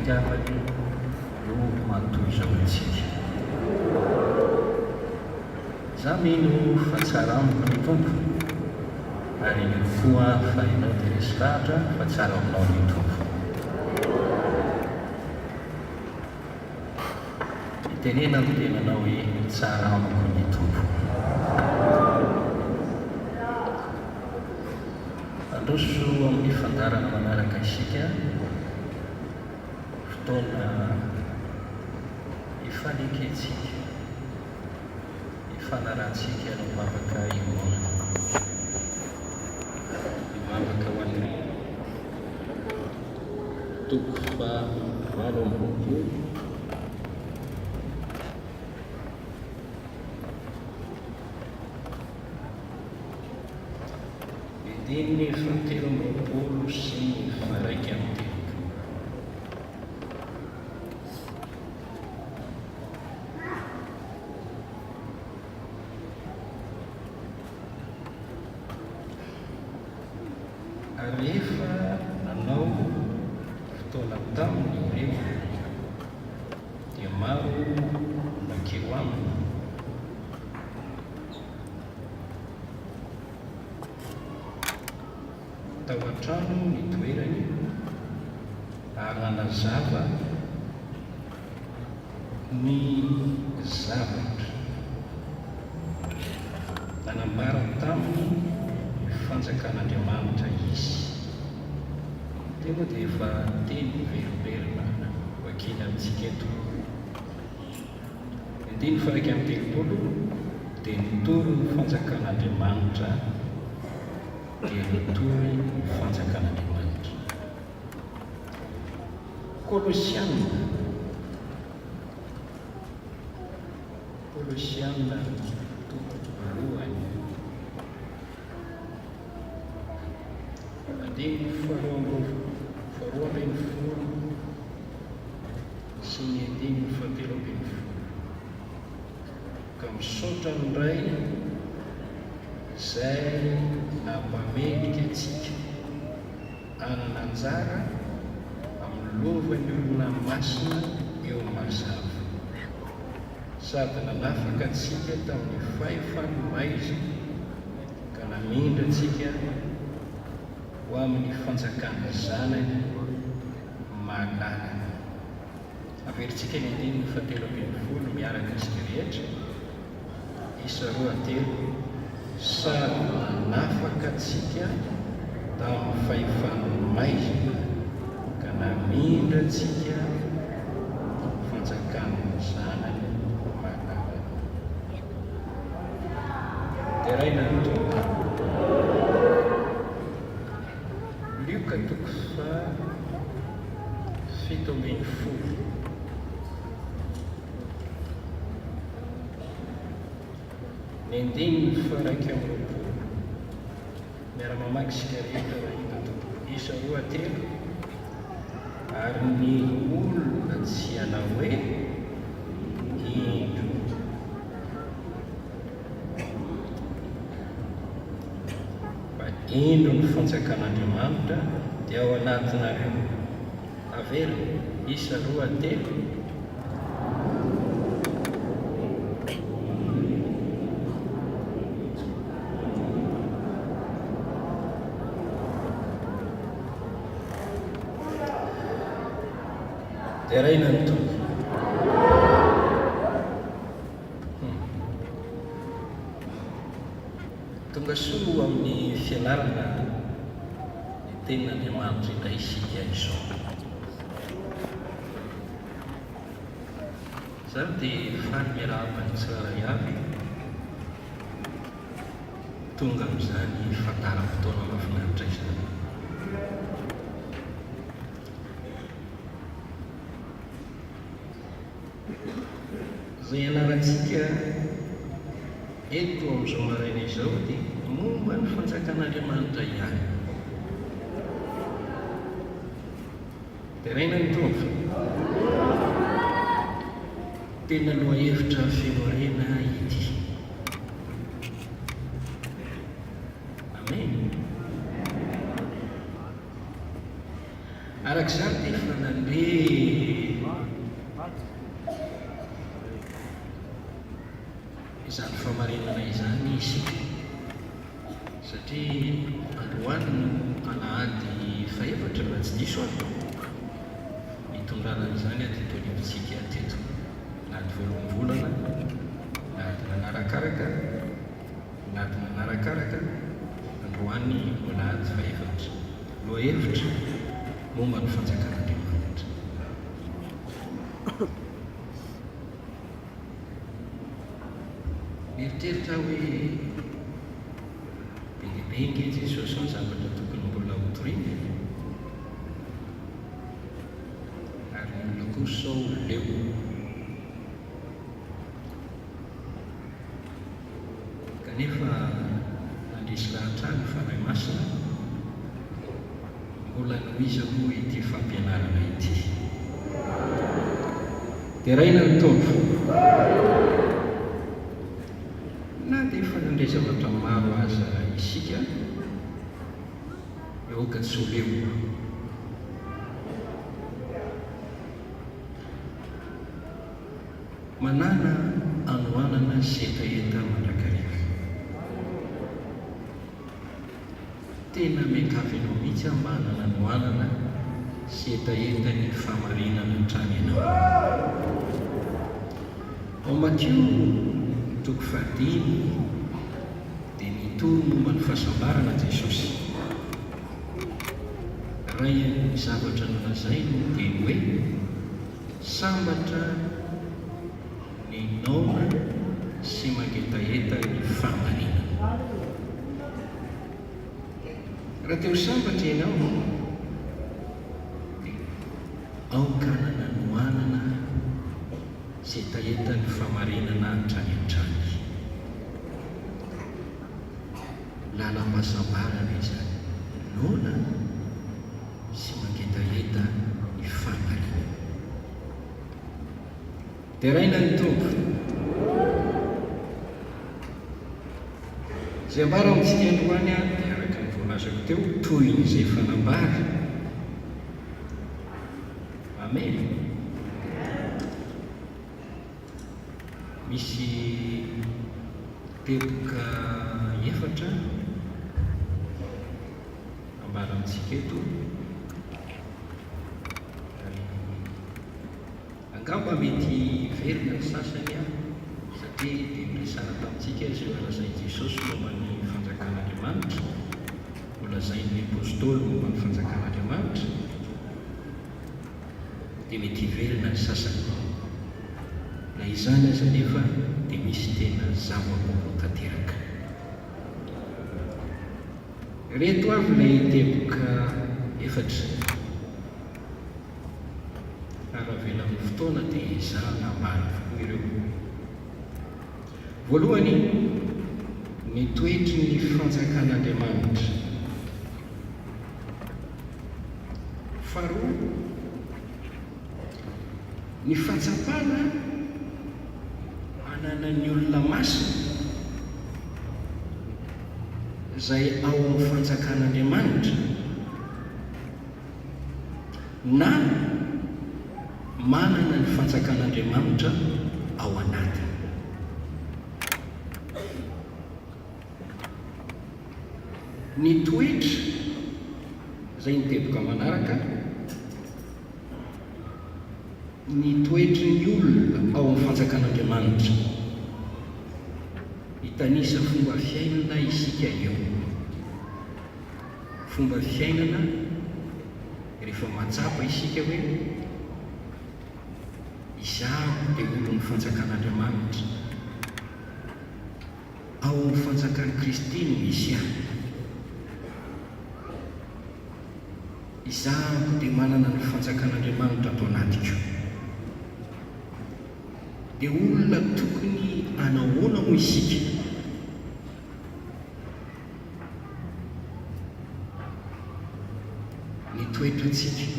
fitiavany no matoy zao antsika. Za mino fa tsara amiko ny tompo, ary ny koa fa ianao dia resy lahatra fa tsara aminao ny tompo. Tenena ny tenanao hoe tsara amiko ny tompo. Androso amin'ny fandarana manaraka isika fotoana ifaneketsika, ifanarahantsika no mivavaka ionona, mivavaka ho an'ny toko fa 20 dimy fatelo ambinipolo sy faraiky amin'ny telopolo. Ary efa nanao fotoana taminy ireo dia maro nakeo aminy. Tao an-trano ny toerany ary nanazava ny zavatra nanambara taminy fanjakan'Andriamanitra izy. Dia moa dia efa teny veriberina wakely amintsika eto. Ny faraiky amin'ny telopolo dia nitory ny fanjakan'Andriamanitra dia nitory ny fanjakan'Andriamanitra. Kolosianina toko voalohany andiny faharoa ambin'ny folo sy ny andiny fahatelo ambin'ny folo ka misaotra ndray izay nampamendrika antsika anana anjara amin'ny lovan'ny olona masina eo mazava, sady nanafaka antsika tamin'ny fahefany maizy ka namindra antsika ho amin'ny fanjakana zanany malala. Averintsika ny andininy fahatelo ambin'ny folo miaraka isika rehetra. Isa 2 sady nanafaka antsika tamin'ny fahefany maizina ka namindra antsika fanjakana zanany malala. Dia raina ny tompo. Lioka toko fa 17. Ny andininy faraiky amin'ny roapolo miara-mamaky isika rehetra raha hita tompo. Isa 2 ary ny olona tsy hanao hoe indro fa indro ny fanjakan'Andriamanitra dia ao anatinareo. Averina Isa 2 dia raina ny tompo. Tonga soa amin'ny fianarana ny tenin'Andriamanitra indray isika izao. Zaho dia faly miarahaba tsara avy tonga amin'izany fandaharam-potoana mahafinaritra izany. Izay ianarantsika eto amin'izao maraina izao dia momba ny fanjakan'Andriamanitra ihany. Dia raina ny tompo. Tena lohahevitra fianorena ity. Amen. arak'izany dia efa nandeha izany famarinana izany isika, satria androany no alahady faefatra raha tsy diso ato hitondranan'izany atytolivontsika teto nady voalohany volana nady manarakaraka nady manarakaraka androany alahady faefatra loha hevitra momba ny fanjakan'Andriamanitra. Mieritreritra hoe be nge Jesosy ny zavatra tokony mbola hotoriana ary mbola kosa leo kanefa nandrisy lahatrany fanahy masina mbola noiza moa ity fampianarana ity. Dia raina ny tompo na dia efa nandray zavatra maro aza isika eoka tsy ho leo. Manana anoanana sy etaeta mandrakariva. Tena miankavy ianao mihitsy mba hanana anoanana sy etaeta ny famarinana hatrany ianao. Ao Matthieu toko fahadimy dia nitoro momba ny fahasambarana Jesosy. Ray ny zavatra nolazainy dia hoe sambatra ny naona sy mangetaeta ny famarinana. Raha teo sambatra ianao dia aokanana noanana sy etaeta ny famarinana hatrany hatrany. Lalam-pahasambarana izany nona sy mangetaeta ny famarinana. Dia raina ny tompo izay ambara amintsika androany a dia araka ny voalazako teo toy n'izay fanambary. Amen. Misy teboka efatra ambara amintsika eto. Angamba mety verina ny sasany a satria dia miresana tamintsika izay lazain'i Jesosy momba ny fanjakan'Andriamanitra, holazain'ny apôstôly momba ny fanjakan'Andriamanitra, dia mety hiverina ny sasany. Na izany aza nefa dia misy tena zava-baovao tanteraka. Reto avy ilay teboka efatra. Raha vela amin'ny fotoana dia izahana ambara avokoa ireo. Voalohany, ny toetry ny fanjakan'Andriamanitra. Faharoa, ny fahatsapana ananan'ny olona masina izay ao amin'ny fanjakan'Andriamanitra na manana ny fanjakan'Andriamanitra ao anatiny. Ny toetra izay ny teboka manaraka, ny toetry ny olona ao amin'ny fanjakan'Andriamanitra hitanisa fomba fiainana isika eo. Fomba fiainana rehefa matsapa isika hoe izaho dia olon'ny fanjakan'Andriamanitra, ao amin'ny fanjakan'i Kristy no misy ahy, izaho dia manana ny fanjakan'Andriamanitra ato anatiko. Dia olona tokony anahoana moa isika? Ny toetrantsika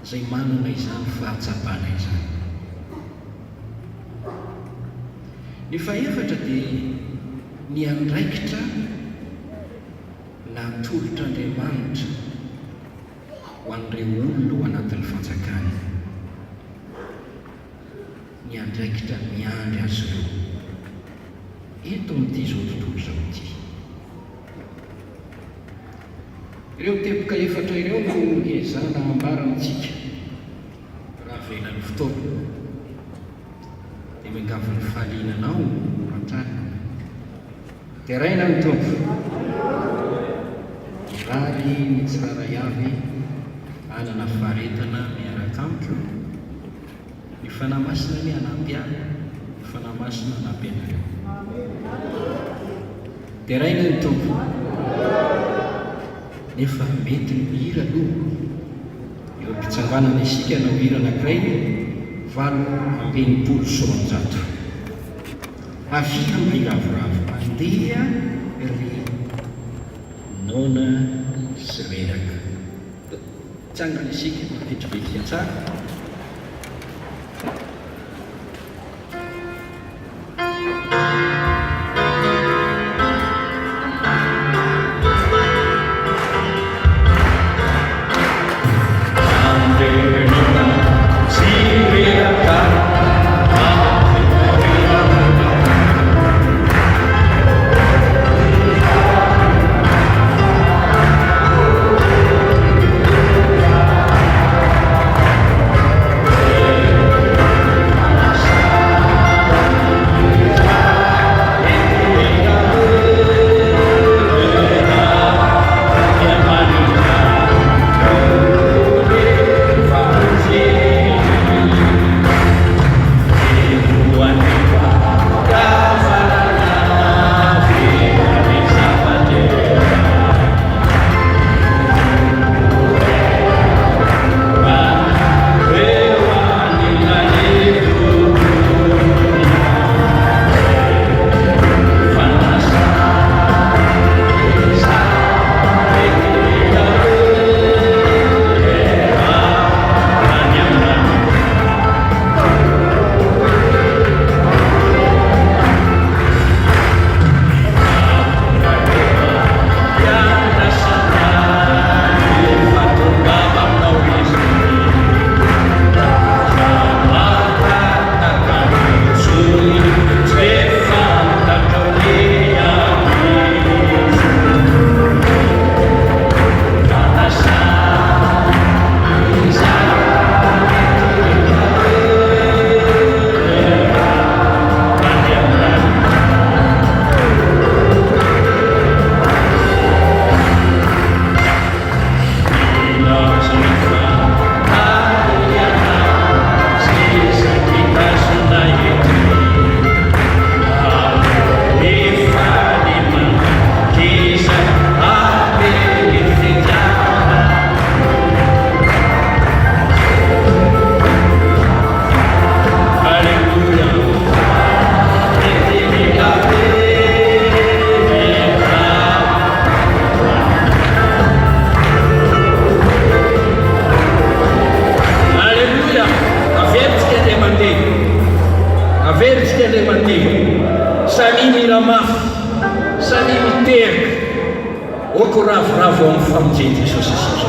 izay manana izany fahatsapana izany. Ny fahaefatra dia ny andraikitra na tolotr'Andriamanitra ho an'ireo olona ho anatin'ny fanjakany, ny andraikitra miandry azy ireo eto amin'ity zao tontolo zao ity. Ireo teboka efatra ireo no ezana ambara amintsika raha velan'ny fotoana dia miangavy ny fahalinanao ratrany. Teraina ny tompo, irary ny tsiraray avy anana faharetana miaraka amiko, ny fanahy masina ny hanampy ahy, ny fanahy masina hanampy anareo. Teraina ny tompo, nefa mety ny hira aloha eo am-pitsanganana isika na hira anankiray 8 sy 900. Avia miravoravo andeha ry nona sy reraka. Tsangana isika mapetribetrika tsara. Ravoravo amin'ny famonjena Jesosy isika.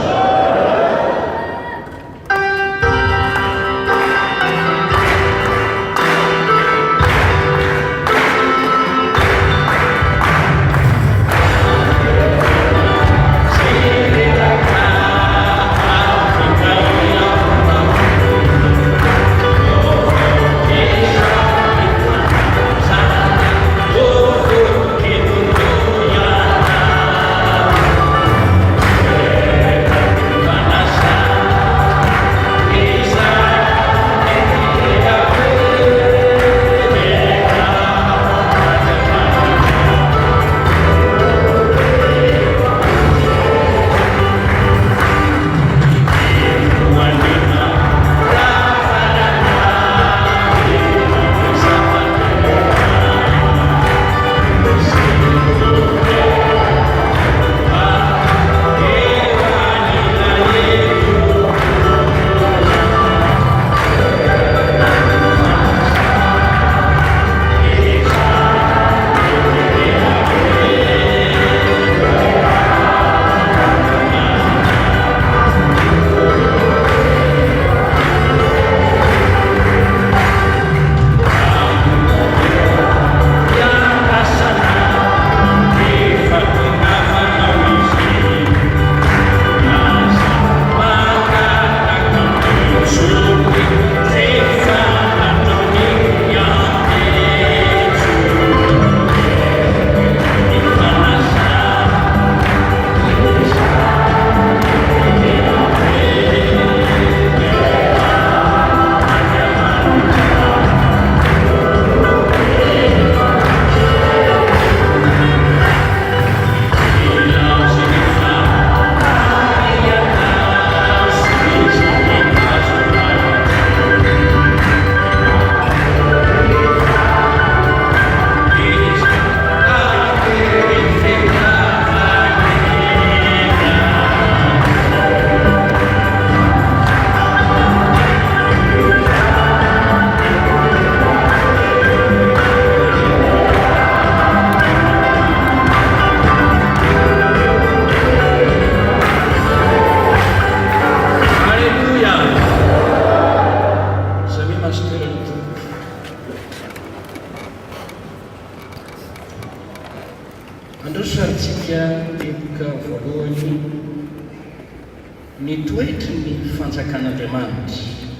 ny toetry ny fanjakan'Andriamanitra.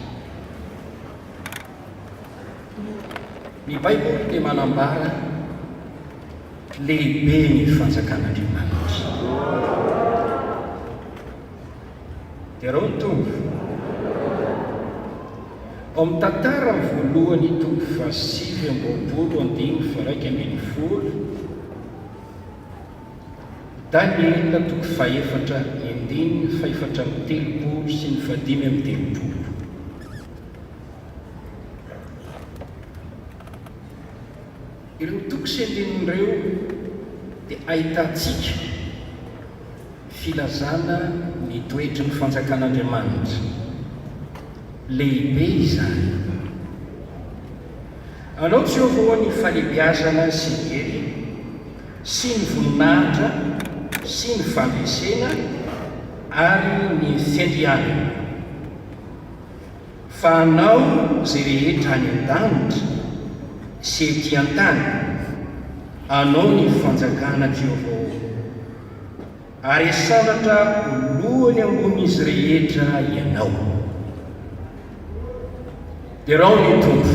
Ny Baiboly dia manambara lehibe ny fanjakan'Andriamanitra. Dia rao mitombo ao amin'ny tantara voalohany toko 7:20 Daniela toko 4:4-5:30 sy ny 5:30. Ireo toko sy andinin'ireo dia ahitantsika filazana ny toetry ny fanjakan'Andriamanitra. Lehibe izany. Anao tsy eo ny falebiazana sy ny hery sy ny voninahitra sy ny famesena ary ny fiandrianana. Fa anao zay rehetra any an-danitra sy ety an-tany, anao ny fanjakana Jehovah, ary sanatra lohany ambon'izy rehetra ianao. Dia rao ny tompo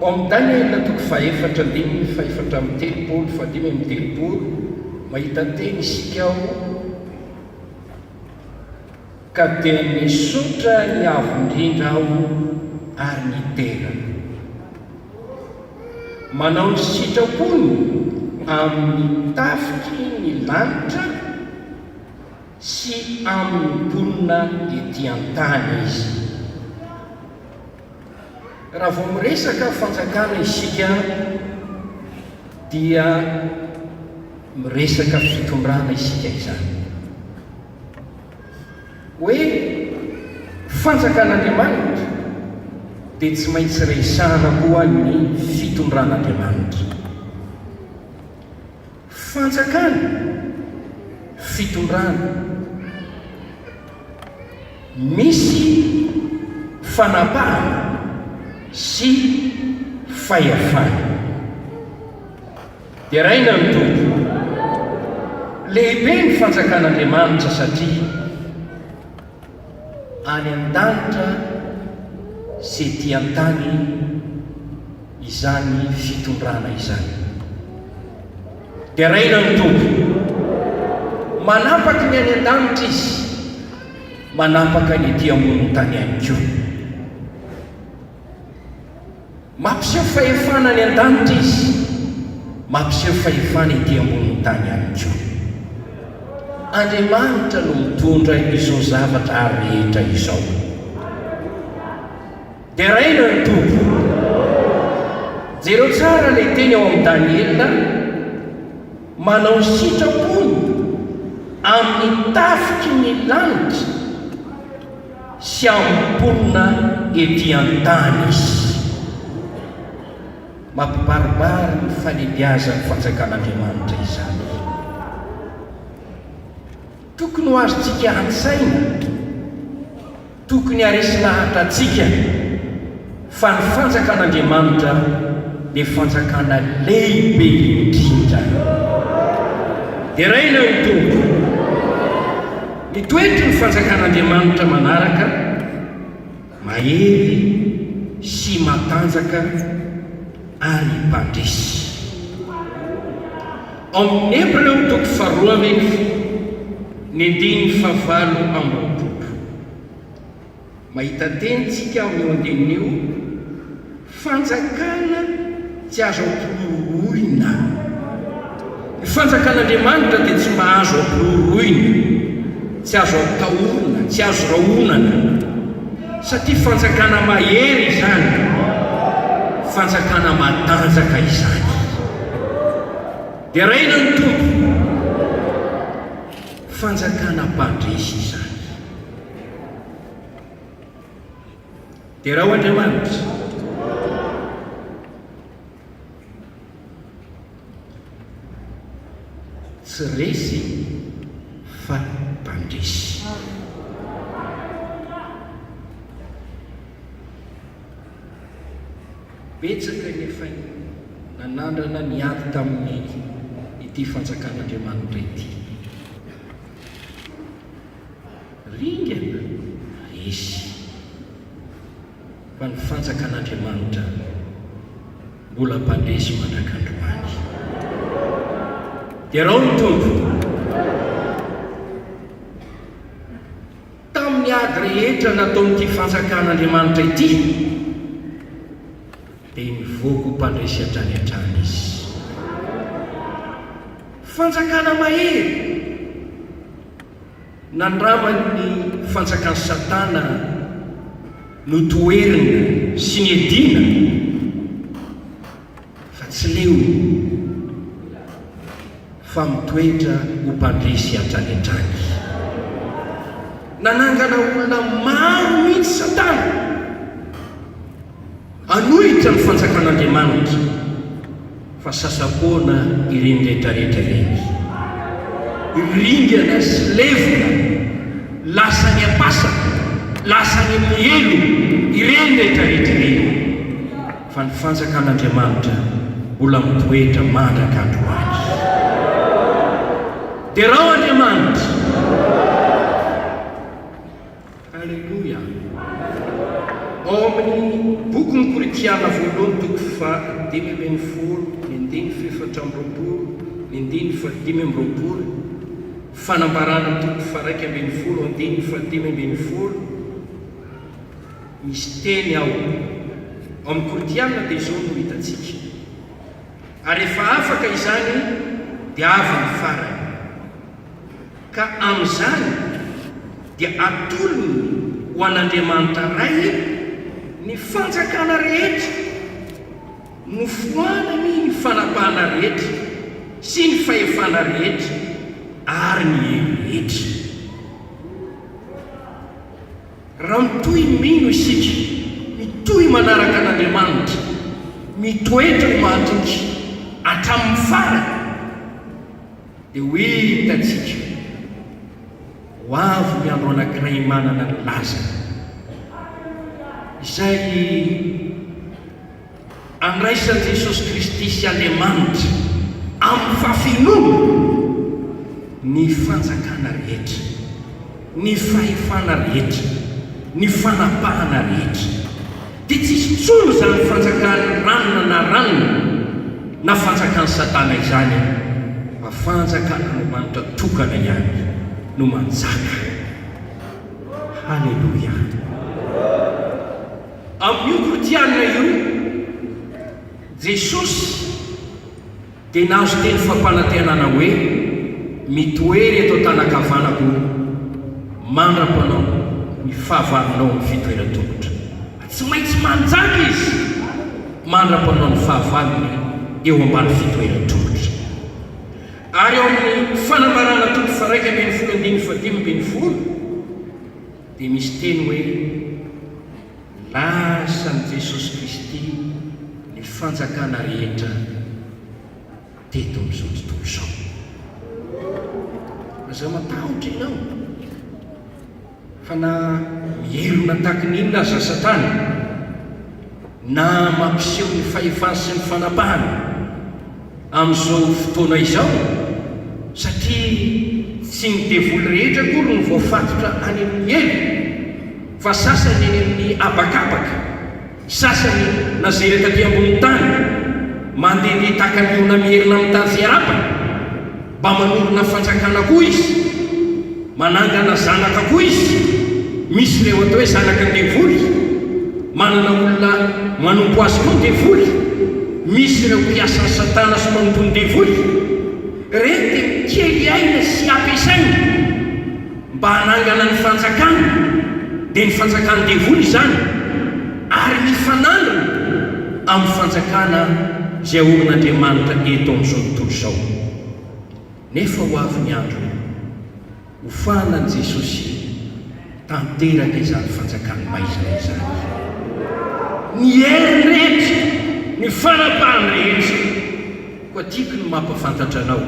ao amin'ny Daniela toko 4:4-5:30 mahita teny isika ao: ka dia misotra ny avo indrindra aho ary ny tena, manao ny sitrapony amin'ny tafitry ny lanitra sy amin'ny mponina ety an-tany izy. Raha vao miresaka fanjakana isika dia miresaka fitondrana isika izany. Hoe fanjakan'Andriamanitra dia tsy maintsy resahana koa ny fitondran'Andriamanitra. Fanjakana, fitondrana, misy fanapahana sy fahefana. Dia raina ny tompo, lehibe ny fanjakan'Andriamanitra satria any an-danitra sy ety an-tany izany fitondrana izany. Dia raina ny tompo, manapaka ny any an-danitra izy, manapaka ny ety ambonin'ny tany ihany koa. Mampiseho fahefana ny an-danitra izy, mampiseho fahefana ety ambonin'ny tany ihany koa. Andriamanitra no mitondra izao zavatra rehetra izao. Dia raina ny tompo, jereo tsara ilay teny ao amin'ny Daniela: manao sitrapony amin'ny tafitry ny lanitra sy amin'ny mponina ety an-tany izy. Mampibaribary ny falebiazan'ny fanjakan'Andriamanitra izany. Tokony ho azontsika an-tsaina, tokony haresy lahatra antsika fa ny fanjakan'Andriamanitra dia fanjakana lehibe indrindra. Dia raina ny tompo, ny toetry ny fanjakan'Andriamanitra manaraka: mahery sy matanjaka ary mpandresy. Ao amin'ny Hebreo toko 2:9-20 mahita teny tsika amin'ny andinin'io: fanjakana tsy azo ampiroroina. Ny fanjakan'Andriamanitra dia tsy mahazo ampiroroina, tsy azo atahorana, tsy azo rahonana, satria fanjakana mahery izany, fanjakana matanjaka izany. Dia raina ny tompo, fanjakana mpandresy izany. Dia raha Andriamanitra tsy resy fa mpandresy. Betsaka nefa nanandrana niady tamin'ny ity fanjakan'Andriamanitra ity. fa ny fanjakan'Andriamanitra mbola mpandresy mandrak'androany. Dia raha ny tompo tamin'ny ady rehetra natao n'ity fanjakan'Andriamanitra ity dia mivoaka ho mpandresy hatrany hatrany izy. Fanjakana mahery nandramany fanjakan'ny Satana no toerina sy ny edina fa tsy leo fa mitoetra ho mpandresy hatrany hatrany. Nanangana olona maro mihitsy Satana anohitra ny fanjakan'Andriamanitra fa sasapoana ireny rehetrarehetra ireny. Ringana sy levona lasa ny apasaka, lasa ny mielo ireny rehetrarehetra ireny, fa ny fanjakan'Andriamanitra mbola mitoetra mandrak'androany. Dia raha Andriamanitra, alleluia, ao amin'ny bokin'ny Korinthiana voalohany toko 5:20, fanambarana toko 1:1, misy teny ao amin'ny Korinthiana dia izao no hitantsika. Ary efa afaka izany dia avy ny farany, ka amin'izany dia atolony ho an'Andriamanitra ray ny fanjakana rehetra, nofoanany ny fanapahana rehetra sy ny fahefana rehetra ary ny elo rehetra. Raha mitohy mino isika, mitohy manaraka an'Andriamanitra, mitoetra ny mahatonga hatramin'ny farany, dia ho hitantsika ho avy ny andro anankiray manana ny lazany izay andraisan'i Jesosy Kristy sy Andriamanitra amin'ny fahafinoana ny fanjakana rehetra, ny fahefana rehetra, ny fanapahana rehetra. Dia tsisy tsony izany fanjakany ranona na ranona na fanjakan'ny Satana izany, fa fanjakan'Andriamanitra tokana ihany no manjaka. Halleluia. Amin'io Korinthiana io, Jesosy dia nahazo teny fampanantenana hoe mitoery eto an-tanakavanako mandra-panao ny fahavalonao ny fitoeran-tongotra. Tsy maintsy manjaka izy mandra-panao ny fahavalony eo ambany fitoeran-tongotra. Ary ao amin'ny fanambarana toko 1:15 dia misy teny hoe lasan'i Jesosy Kristy ny fanjakana rehetra teto amin'izao tontolo izao. Aza matahotra ianao fa na mielona tahaka n'inona aza Satana, na mampiseho ny fahefana sy ny fanapahana amin'izao fotoana izao, satria tsy ny devoly rehetra akory no voafatotra any amin'ny elo, fa sasany eny amin'ny abakabaka, sasany nazeraka aty ambony tany, mandehandeha tahaka ny olona mierina amin'ny tany izay arapany, mba manorona fanjakana koa izy, manangana zanaka koa izy. Misy ireo atao hoe zanaka ny devoly, manana olona manompo azy koa ny devoly. Misy ireo mpiasan'ny Satana sy manompo ny devoly, ireny dia mikely aina sy ampiasaina mba hanangana ny fanjakana, dia ny fanjakan'ny devoly izany, ary mifanandrina amin'ny fanjakana izay orin'Andriamanitra eto amin'izao tontolo izao. Nefa ho avy ny andro hofanan'i Jesosy tanteraka izany fanjakany maizina izany, ny hery rehetra, ny fanapahany rehetra. Koa tiako ny mampafantatra anao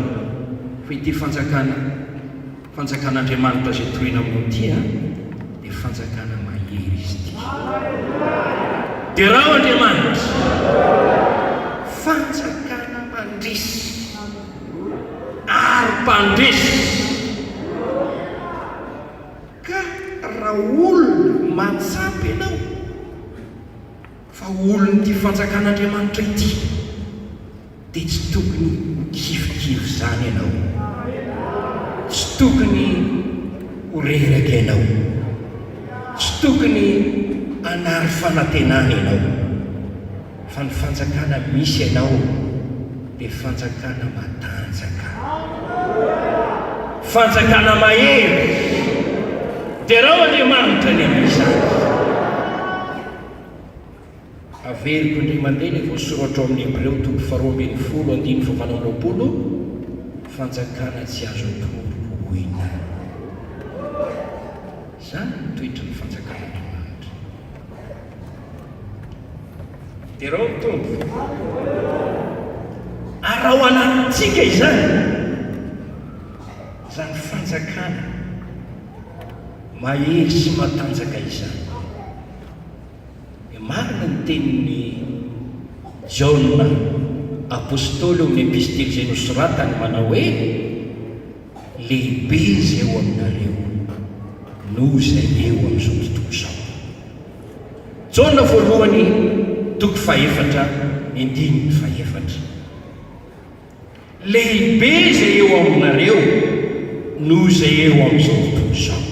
fa ity fanjakan'Andriamanitra izay tohina aminao ity dia fanjakana mahery izy ity. Dia raha Andriamanitra fanjakana mandresy ary mpandresy, ka raha olona matsapy ianao fa olony ty fanjakan'Andriamanitra ity dia tsy tokony kivikivy zany ianao, tsy tokony horeraka ianao, tsy tokony hanary fanantenana ianao, fa ny fanjakana misy ianao dia fanjakana matanjaka, fanjakana mahery. dia raha Andriamanitra ny amin'izany averiko indray mandeha ny voasoratra ao amin'ny Hebreo 12:20 fanjakana tsy azo atoroina. Zany toetra ny fanjakan'Andriamanitra. dia raha mitombo ary ao anatintsika izany zany fanjakana mahery sy matanjaka izany. Marina ny tenin'ny Jaona apôstôly ao amin'ny epistely izay nosoratany manao hoe lehibe izy eo aminareo noho izay eo amin'izao tontolo izao. Jaona voalohany 4:4 lehibe izay eo aminareo noho izay eo amin'izao tontolo izao.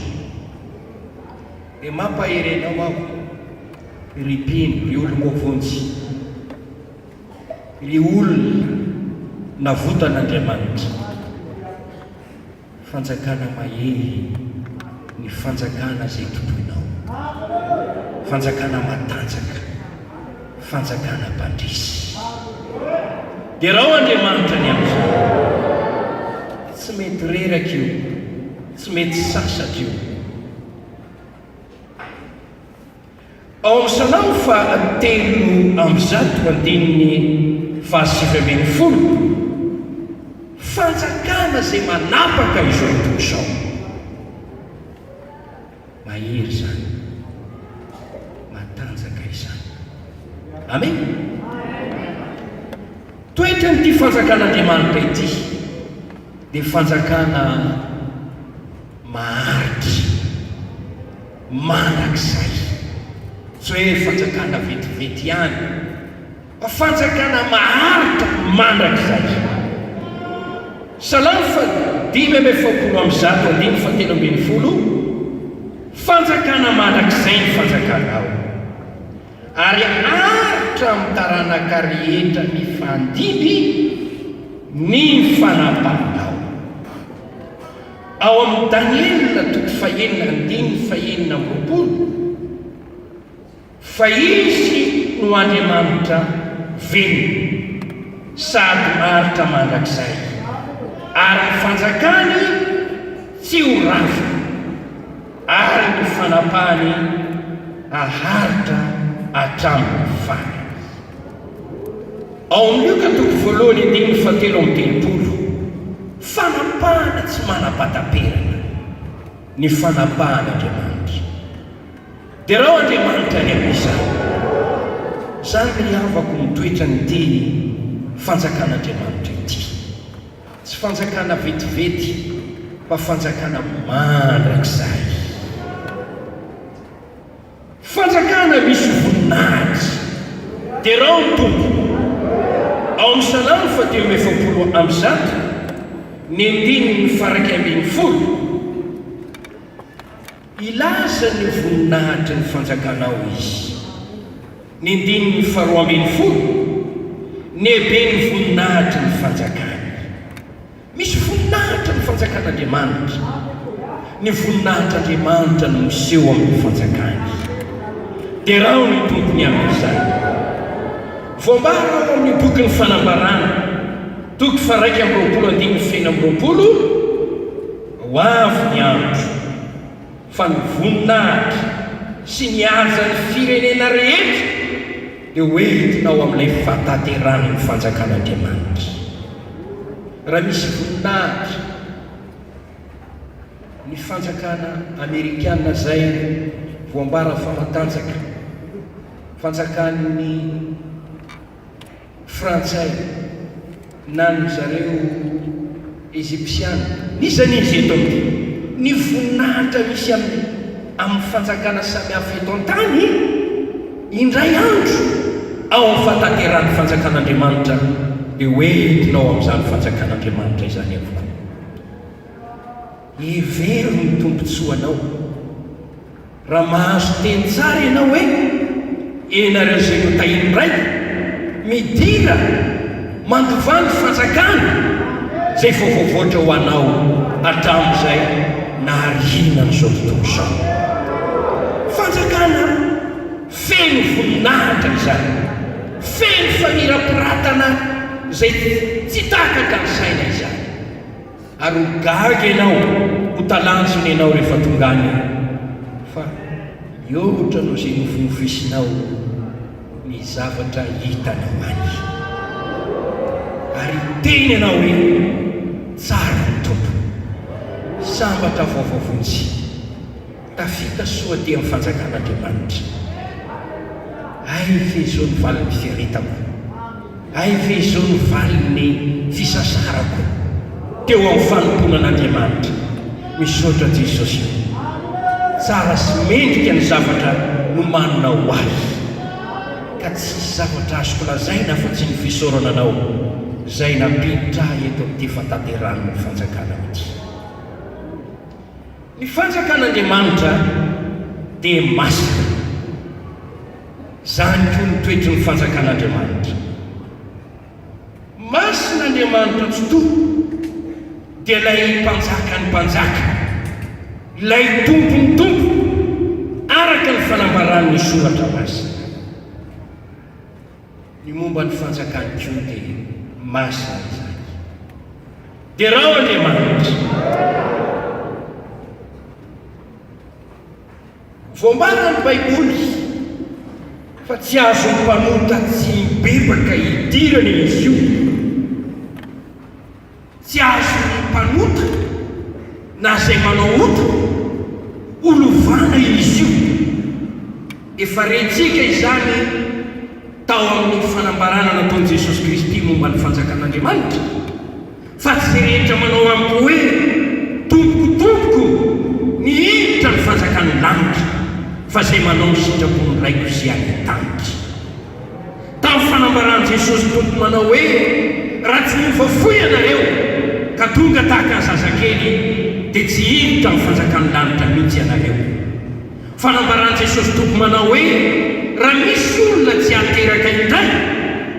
dia mampaherenao aho ry mpino, ry olona vonjy, ry olona navotan'Andriamanitra, fanjakana mahery ny fanjakana izay totoinao, fanjakana matanjaka, fanjakana mpandrisy. dia raha Andriamanitra ny amin'izany tsy mety reraka io, tsy mety sasatra io. ao amin'ny Salamo 3:7 fanjakana izay manapaka izao tontolo izao mahery zany, matanjaka izany. Amen. toetra n'ity fanjakan'Andriamanitra ity dia fanjakana maharitra, mandrakizay. Tsy hoe fanjakana vetivety ihany, fa fanjakana maharitra mandrakizay. Salamo 5:7 fanjakana mandrakizay ny fanjakanao, ary aritra mitaranaka rehetra ny fandimby ny fanapahanao. ao amin'ny Daniela 9:9 fa izy no Andriamanitra velona sady maharitra mandrakizay, ary ny fanjakany tsy ho rafa, ary ny fanapahany aharitra hatramin'ny farany. ao amin'ny Luka 1:7 fanapahana tsy manam-pataperana, ny fanapahan'Andriamanitra. dia raha Andriamanitra ny amin'izany zany ry havako mitoetra nyity fanjakan'Andriamanitra ity, tsy fanjakana vetivety fa fanjakana mandrakizay, fanjakana misy voninahitra. dia raha mitombo ao amin'ny Salamo 1:10 ilaza ny voninahitra ny fanjakanao izy. ny 2:20 ny ebe ny voninahitra ny fanjakana. misy voninahitra ny fanjakan'Andriamanitra, ny voninahitr'Andriamanitra no miseho amin'ny fanjakana. dia raha ny tompony amin'izany voambara ao amin'ny boky ny fanambarana 1:20 ho avy ny andro fa ny voninahitra sy ny haja ny firenena rehetra dia hoentinao amin'ilay fatateran'ny fanjakan'Andriamanitra. raha misy voninahitra ny fanjakana Amerikana zay voambara fa matanjaka, fanjakan'ny Frantsay na ny zareo Egyptiana, nisy eto amin'ny ny voninahitra misy amin'ny fanjakana samy hafa eto an-tany indray andro ao amin'ny fantaterany fanjakan'Andriamanitra dia hoentinao amin'izany fanjakan'Andriamanitra izany avokoa. Hevery ny tombontsoanao raha mahazo teny tsara ianao hoe enareo izay no tahiny ray midira mandovany fanjakana izay voavoavoatra ho anao hatramin'izay nahariana n'izao tontolo izao. Fanjakana feno voninahitra izany, feno famirapiratana izay tsy takatra ny saina izany. Ary ho gaga ianao, ho talanjona ianao rehefa tonga any, fa mihoatra no izay nofinofisinao ny zavatra hitanao any. Ary teny ianao hoe tsara ny tompo, sambatra vaovavontsy, tafita soa ty amin'ny fanjakan'Andriamanitra. Ay ve izao ny valin'ny fieritako, ay ve izao ny valin'ny fisasarako teo amin'ny fanomponan'Andriamanitra. Misaotra Jesosy, tsara sy mendrika ny zavatra no manona ho azy, ka tsisy zavatra azoko lazaina fa tsy ny fisaorananao izay nampiditra eto amin'ity fantaterano ny fanjakana ity. Ny fanjakan'Andriamanitra dia masina, izany koa ny toetry ny fanjakan'Andriamanitra. Masina Andriamanitra tsotoa dia ilay mpanjaka ny mpanjaka, ilay tompo ny tompo, araka ny fanambaran'ny soratra masina. Ny momba ny fanjakany koa dia masina izany. Dia raha Andriamanitra voambara ny Baiboly fa tsy azo mpanota tsy mibebaka hidirana izy io, tsy azo mpanota na izay manao ota olovana izy io. Efa rentsika izany tao amin'ny fanambarana nataon'i Jesosy Kristy momba ny fanjakan'Andriamanitra, fa tsy rehetra manao amiko hoe tompokotompoko ny hiditra ny fanjakan'ny lanitra, fa izay manao ny sitrapony raiko izay any an-tanitra. Tamin'ny fanambaran'i Jesosy tompo manao hoe raha tsy mifafoy ianareo ka tonga tahaka ny zazakely dia tsy hiditra ny fanjakan'ny lanitra mihitsy ianareo. Fanambaran'i Jesosy tompo manao hoe raha misy olona tsy ateraka indray,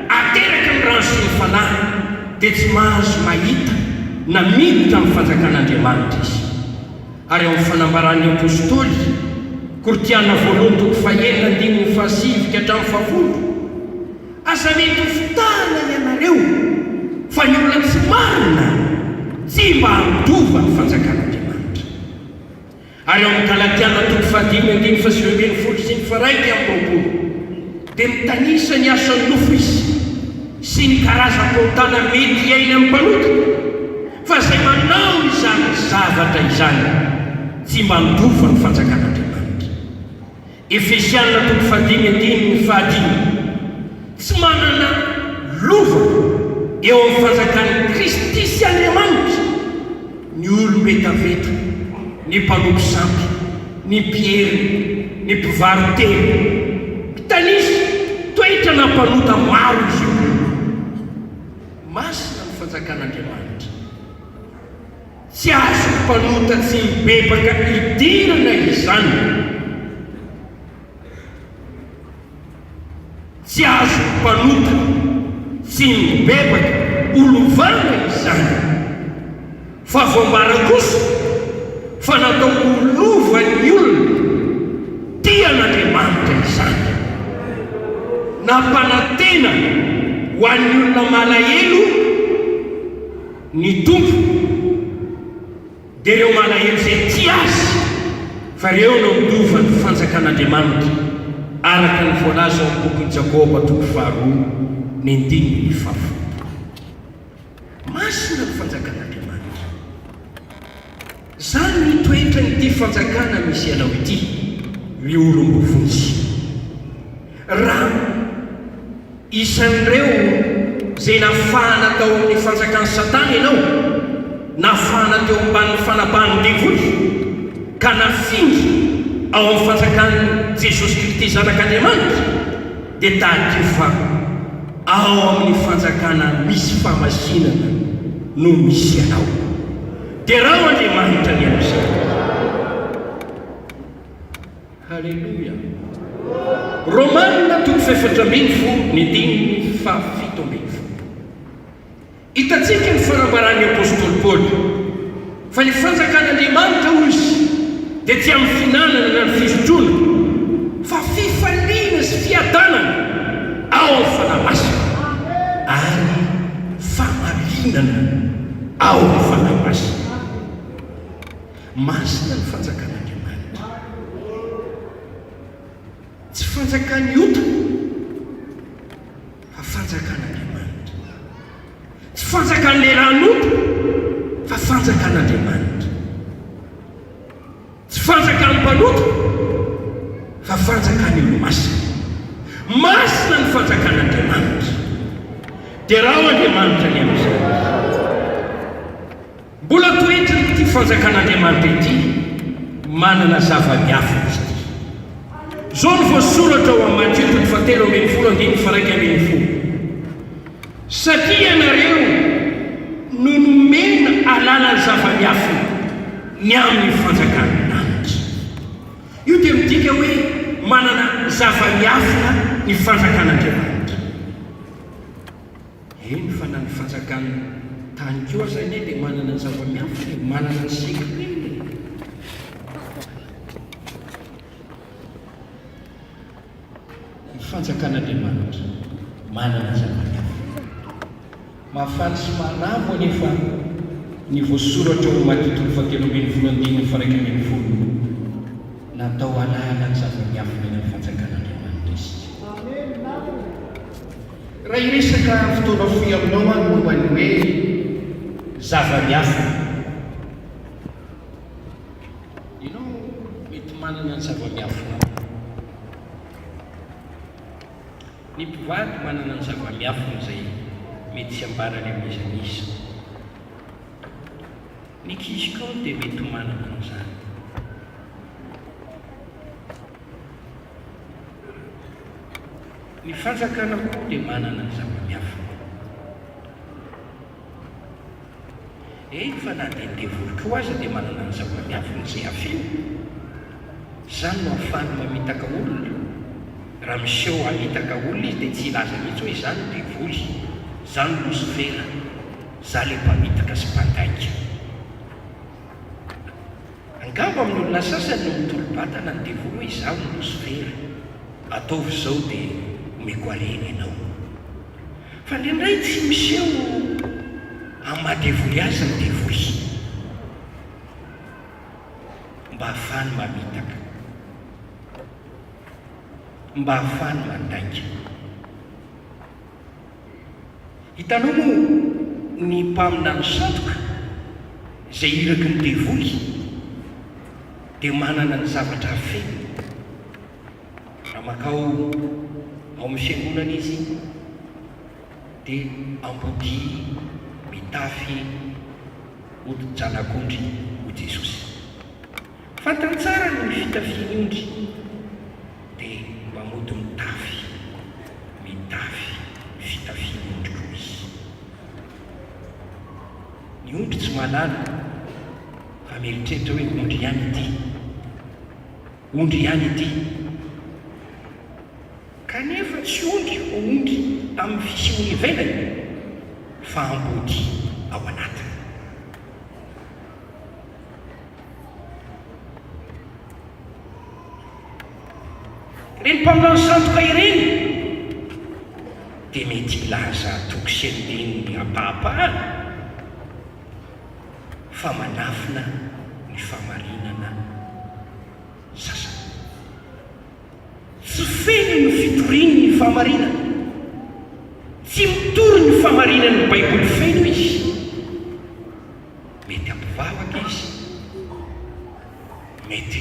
ateraka ny rano sy ny fanahy, dia tsy mahazo mahita na miditra amin'ny fanjakan'Andriamanitra izy. Ary amin'ny fanambaran'ny apôstôly Kortiana voalohany toko fahaenina andininy fahasivika hatramin'ny fahafolo, asa mety ho fitana ianareo fa ny olona tsy marina tsy mba hampitova ny fanjakan'Andriamanitra. Ary amin'ny Galatiana toko fahadimy andiny fahasivambin'ny folo sy ny faraiky amin'ny roapolo dia mitanisa ny asan'ny nofo izy sy ny karazam-pontana mety iaina amin'ny mpanota, fa izay manao izany zavatra izany tsy mba mitova ny fanjakan'Andriamanitra. Efesiana toko fahadimy andiny ny fahadimy, tsy manana lova eo amin'ny fanjakan'ny Kristy sy Andriamanitra ny olombetaveta, ny mpanompo sampy, ny mpihery, ny mpivaroteny, mpitanisa, toetra na mpanota maro izy io. Masina ny fanjakan'Andriamanitra, tsy azo mpanota tsy mibebaka hidirana izany, tsy azo mpanota tsy mibebaka olovana izany, fa voambara kosa fa natao olovan'ny olona tian'Andriamanitra izany, nampanantena ho an'ny olona malahelo ny tompo, dia ireo malahelo izay ty azy, fa ireo no mitovany fanjakan'Andriamanitra araka ny voalaza ao amin'ny bokin'i Jakoba toko faharoa ny andininy ny fahafolo. Masina ny fanjakan'Andriamanitra. Izany ny toetra n'ity fanjakana misy anao ity, miolom-bovontsy. Raha isan'ireo izay nafahana tao amin'ny fanjakan'ny Satana ianao, nafahana teo ambanin'ny fanapahan'ny devoly, ka nafingy ao amin'ny fanjakan'i Jesosy Kristy zanak'Andriamanitra, dia tahaka fa ao amin'ny fanjakana misy famasinana no misy anao dia raha Andriamanitra ny amin'izay. Halleluia. Romanina 7:7 ny dininy 7:7. Hitantsika ny fanambaran'ny apôstôly Paoly fa ny fanjakan'Andriamanitra ozy dia tsy amin'ny finanana na ny fisotroana fa fifaliana sy fiadanana ao amin'ny fanamasina ary famarinana ao amin'ny fanamasina. Masina ny fanjakan'Andriamanitra, tsy fanjakany ota fa fanjakan'Andriamanitra, tsy fanjakan'ny lehilahin'ota fa fanjakan'Andriamanitra, tsy fanjakan'ny mpanota fa fanjakan'ny olo-masina. Masina ny fanjakan'Andriamanitra dia raha Andriamanitra ny amin'izay. Mbola toetra ity fanjakan'Andriamanitra ity manana zava-miafina izy ity. Zao ny voasoratra ao amin'ny Matteo 7:1-9. Satria ianareo no nomena alala ny zava-miafina ny amin'ny fanjakan'Andriamanitra. Io dia midika hoe manana zava-miafina ny fanjakan'Andriamanitra. Eny fa na ny fanjakany tany koa zany dia manana zava-miafina, manana ny sekretiny. Ny fanjakan'Andriamanitra manana zava-miafina. Mahafaly sy manavo anefa ny voasoratra ao Matteo 7:1-9 natao alala ny zava-miafina ny fanjakan'Andriamanitra izy. Raha iresaka fotoana foy aminao any momba ny hoe zava-miafina, ianao mety manana ny zava-miafina. Ny mpivady manana ny zava-miafina izay mety sy ambarany amin'izanisa. Ny ankizy koa dia mety manana an'izany. Ny fanjakana koa dia manana ny zava-miafina. Fa na dia devoly koa aza dia manana ny zava-miafina izay afina. Izany no ahafahany mamitaka olona. Raha miseho hamitaka olona izy dia tsy ilaza mihitsy hoe izany devoly, izany Losifera, izaho ilay mpamitaka sy mpandaika. Angamba amin'ny olona sasany no mitolo-batana ny devoly hoe izaho ny Losifera, ataovy izao dia omeko alena ianao. Fa indraindray tsy miseho amin'ny mahadevoly azy ny devoly, mba ahafahany mamitaka, mba ahafahany mandaika. Hitanao moa ny mpamina ny satroka izay iraky ny devoly dia manana ny zavatra hafeny. Raha makao ao amin'ny fiangonana izy dia ambody mitafy odi-janak'ondry ho Jesosy. Fantany tsara ny fitafiany ondry dia mamody mitafy fitafiany ondry koa izy. Ny ondry tsy malala fa mieritreritra hoe ondry ihany ity, ondry ihany ity. Kanefa tsy ondry ho ondry amin'ny fisiony ivelany fa ambody ao anatiny. Reny mpamina ny satroka ireny dia mety ilaza tokosenteny ampahapahana fa manafina ny famarinana sasany. Tsy feno ny fitoriny ny famarinana, tsy mitory ny famarinana ny Baiboly feno izy. Mety ampivavaka izy, mety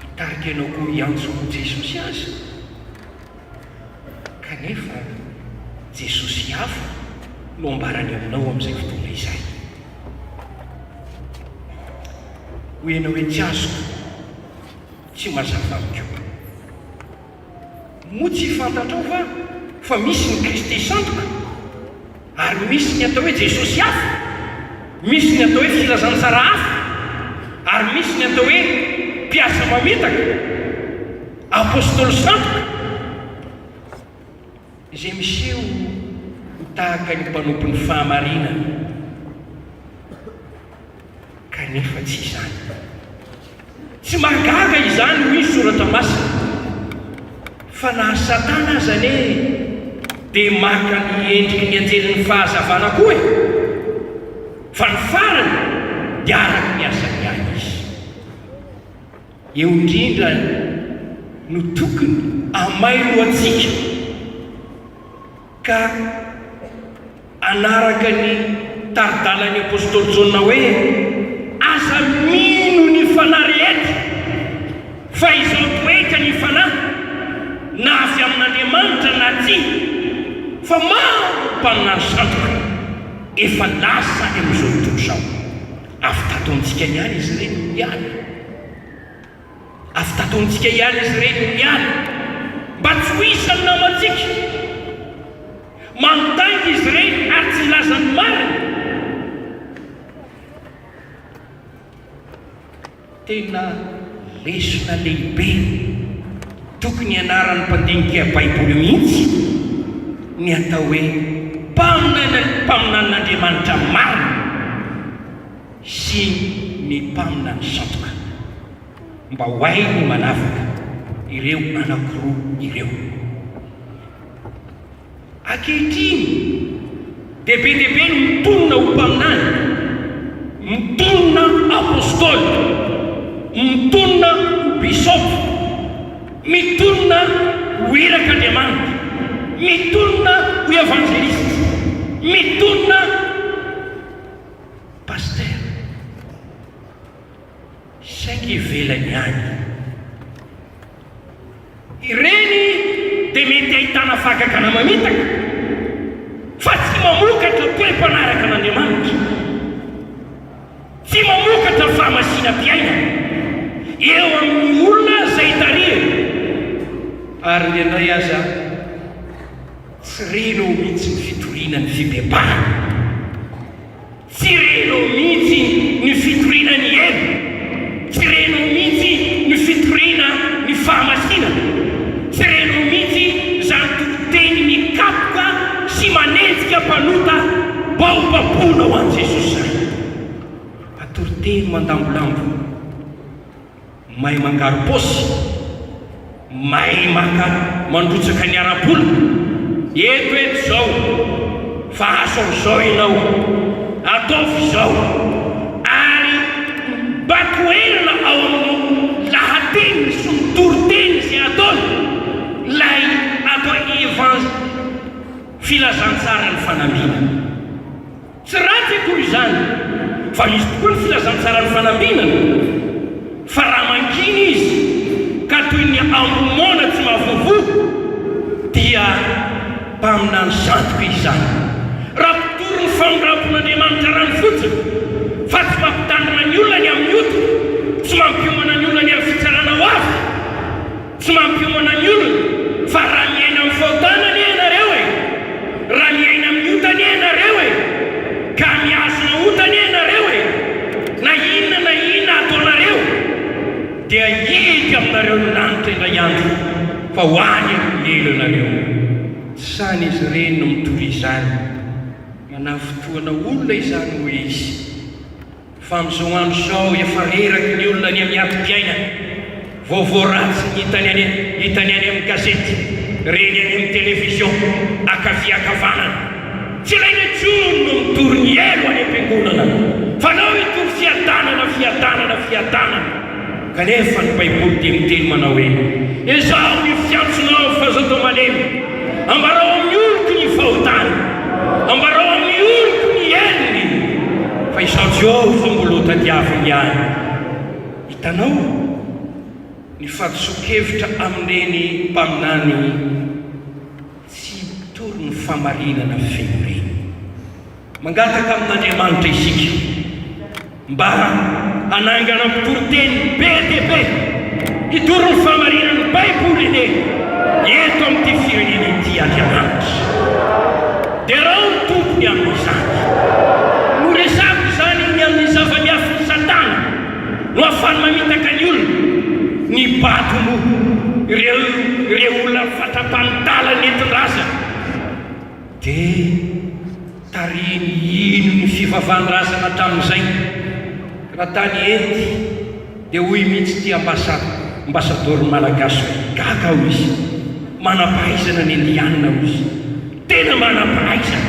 hitarika ianao koa hiantso Jesosy azy, kanefa Jesosy hafa no ambarany aminao amin'izay fotoana izay. Ho ianao hoe tsy azoko, tsy mazava amiko. moa tsy fantatrao fa misy ny Kristy sandoka ary misy ny atao hoe Jesosy hafa, misy ny atao hoe filazantsara hafa, ary misy ny atao hoe mpiasa mametaka, apôstôly sandoka izay miseho tahaka ny mpanompo ny fahamarinana, kanefa tsy izany. Tsy mahagaga izany hoy soratra masina, fa na Satana aza ane dia maka ny endriky ny anjelin'ny fahazavana koa e, fa ny farany dia araka ny asany ihany izy. Eo indrindra no tokony amailo antsika ka anaraka ny taridalan'ny apôstôly Jaona hoe aza mino ny fanahy rehetra fa izao toeka ny fanahy na avy amin'Andriamanitra na tsy, fa maro mpaminany sandoka efa lasa amin'izao tontolo izao. Afy tataontsika ihany izy ireny no miala, afy tataontsika ihany izy ireny no miala, mba tsy ho isan'ny namantsika manontany izy ireny ary tsy lazany marina. Tena lesona lehibe tokony ianaran'ny mpandinika Baiboly mihitsy ny atao hoe mpaminan'Andriamanitra marina sy ny mpaminany sandoka, mba ho hay ny manavaka ireo anankiroa ireo. Ankehitriny dehibe no mitonona ho mpaminany, mitonona apôstôly, mitonona ho bisôpy, mitonona ho irak'Andriamanitra, mitonona ho evangelista, mitonona paster. Saingy ivelany ihany ireny dia mety ahitana fahagagana mamitaka, fa tsy mamokatra toe-mpanaraka an'Andriamanitra, tsy mamokatra fahamasina-piaina eo amin'ny olona izay taria. Ary indray aza tsy reno mihitsy ny fitoriana ny fibebahana, tsy reno mihitsy ny fitoriana ny helo, tsy reno mihitsy ny fitoriana ny fahamasina, tsy reno mihitsy zany tokoteny ny kapoka sy manenjika mpanota baobabona ho an'i Jesosy zany. Atoriteny mandambolambo, mahay mangaro pôsy, mahay maka mandrotsaka ny ara-bola, eto zao fa aso amin'izao ianao, ataovy izao, ary bakoelina ao amin'ny lahateny sy ny toriteny izay ataony lay atao filazantsara ny fanambina. Tsy ratsy akory izany, fa misy tokoa ny filazantsara ny fanambinana, fa raha mankiny izy ka toy ny ambomona tsy mahavovo dia mpaminany sandoka izany. Raha mpitoro ny famirapon'Andriamanitra rany fotsiny, fa tsy mampitandrina ny olona ny amin'ny ota, tsy mampiomana ny olona ny amin'ny fitsarana ho avy, tsy mampiomana ny olona, fa raha miaina amin'ny fahotanany ianareo e, raha miaina amin'ny otany ianareo e, ka miazona otany ianareo e, na inona ataonareo dia hidy aminareo ny lanitra indray andro, fa ho any elo anareo. Sany izy ireny no mitory izany, manafotoana olona izany hoe izy, fa amin'izao andro izao efa reraky ny olona ny amin'ny atom-piaina, vaovao ratsy hitany any amin'ny gazety, reny any amin'ny televizion, akaviakavanana. Tsy ilaina intsony no mitory ny elo any am-piangonana, fa nao hitory fiadanana, kanefa ny Baiboly dia miteny manao hoe ezaho ny fiantsonao fa zao tao malemy, ambarao amin'ny oloko ny fahotany, ambarao amin'ny oloko ny elony, fa izao Jehovah mbola tadiaviny ihany. Hitanao ny fahadiso-kevitra amin'ireny mpaminany tsy mitory ny fahamarinana feno reny. Mangataka amin'Andriamanitra isika mba anangana mpitory-teny be dia be, hitory ny fahamarinan'ny Baiboly eny, eto amin'ity firenena ity Andriamanitra. Dia raha ny tompony amin'izany no resako izany ny amin'ny zava-miafiny Satana no ahafahany mamitaka ny olona ny bato moa ireo olona fatra-panitala nentin-drazana dia tariny ino ny fivavahan-drazana tamin'izay raha tany enty dia hoy mihitsy ty ambasadôry malagasy gaga ho izy manam-pahaizana ny andianina ho izy tena manam-pahaizana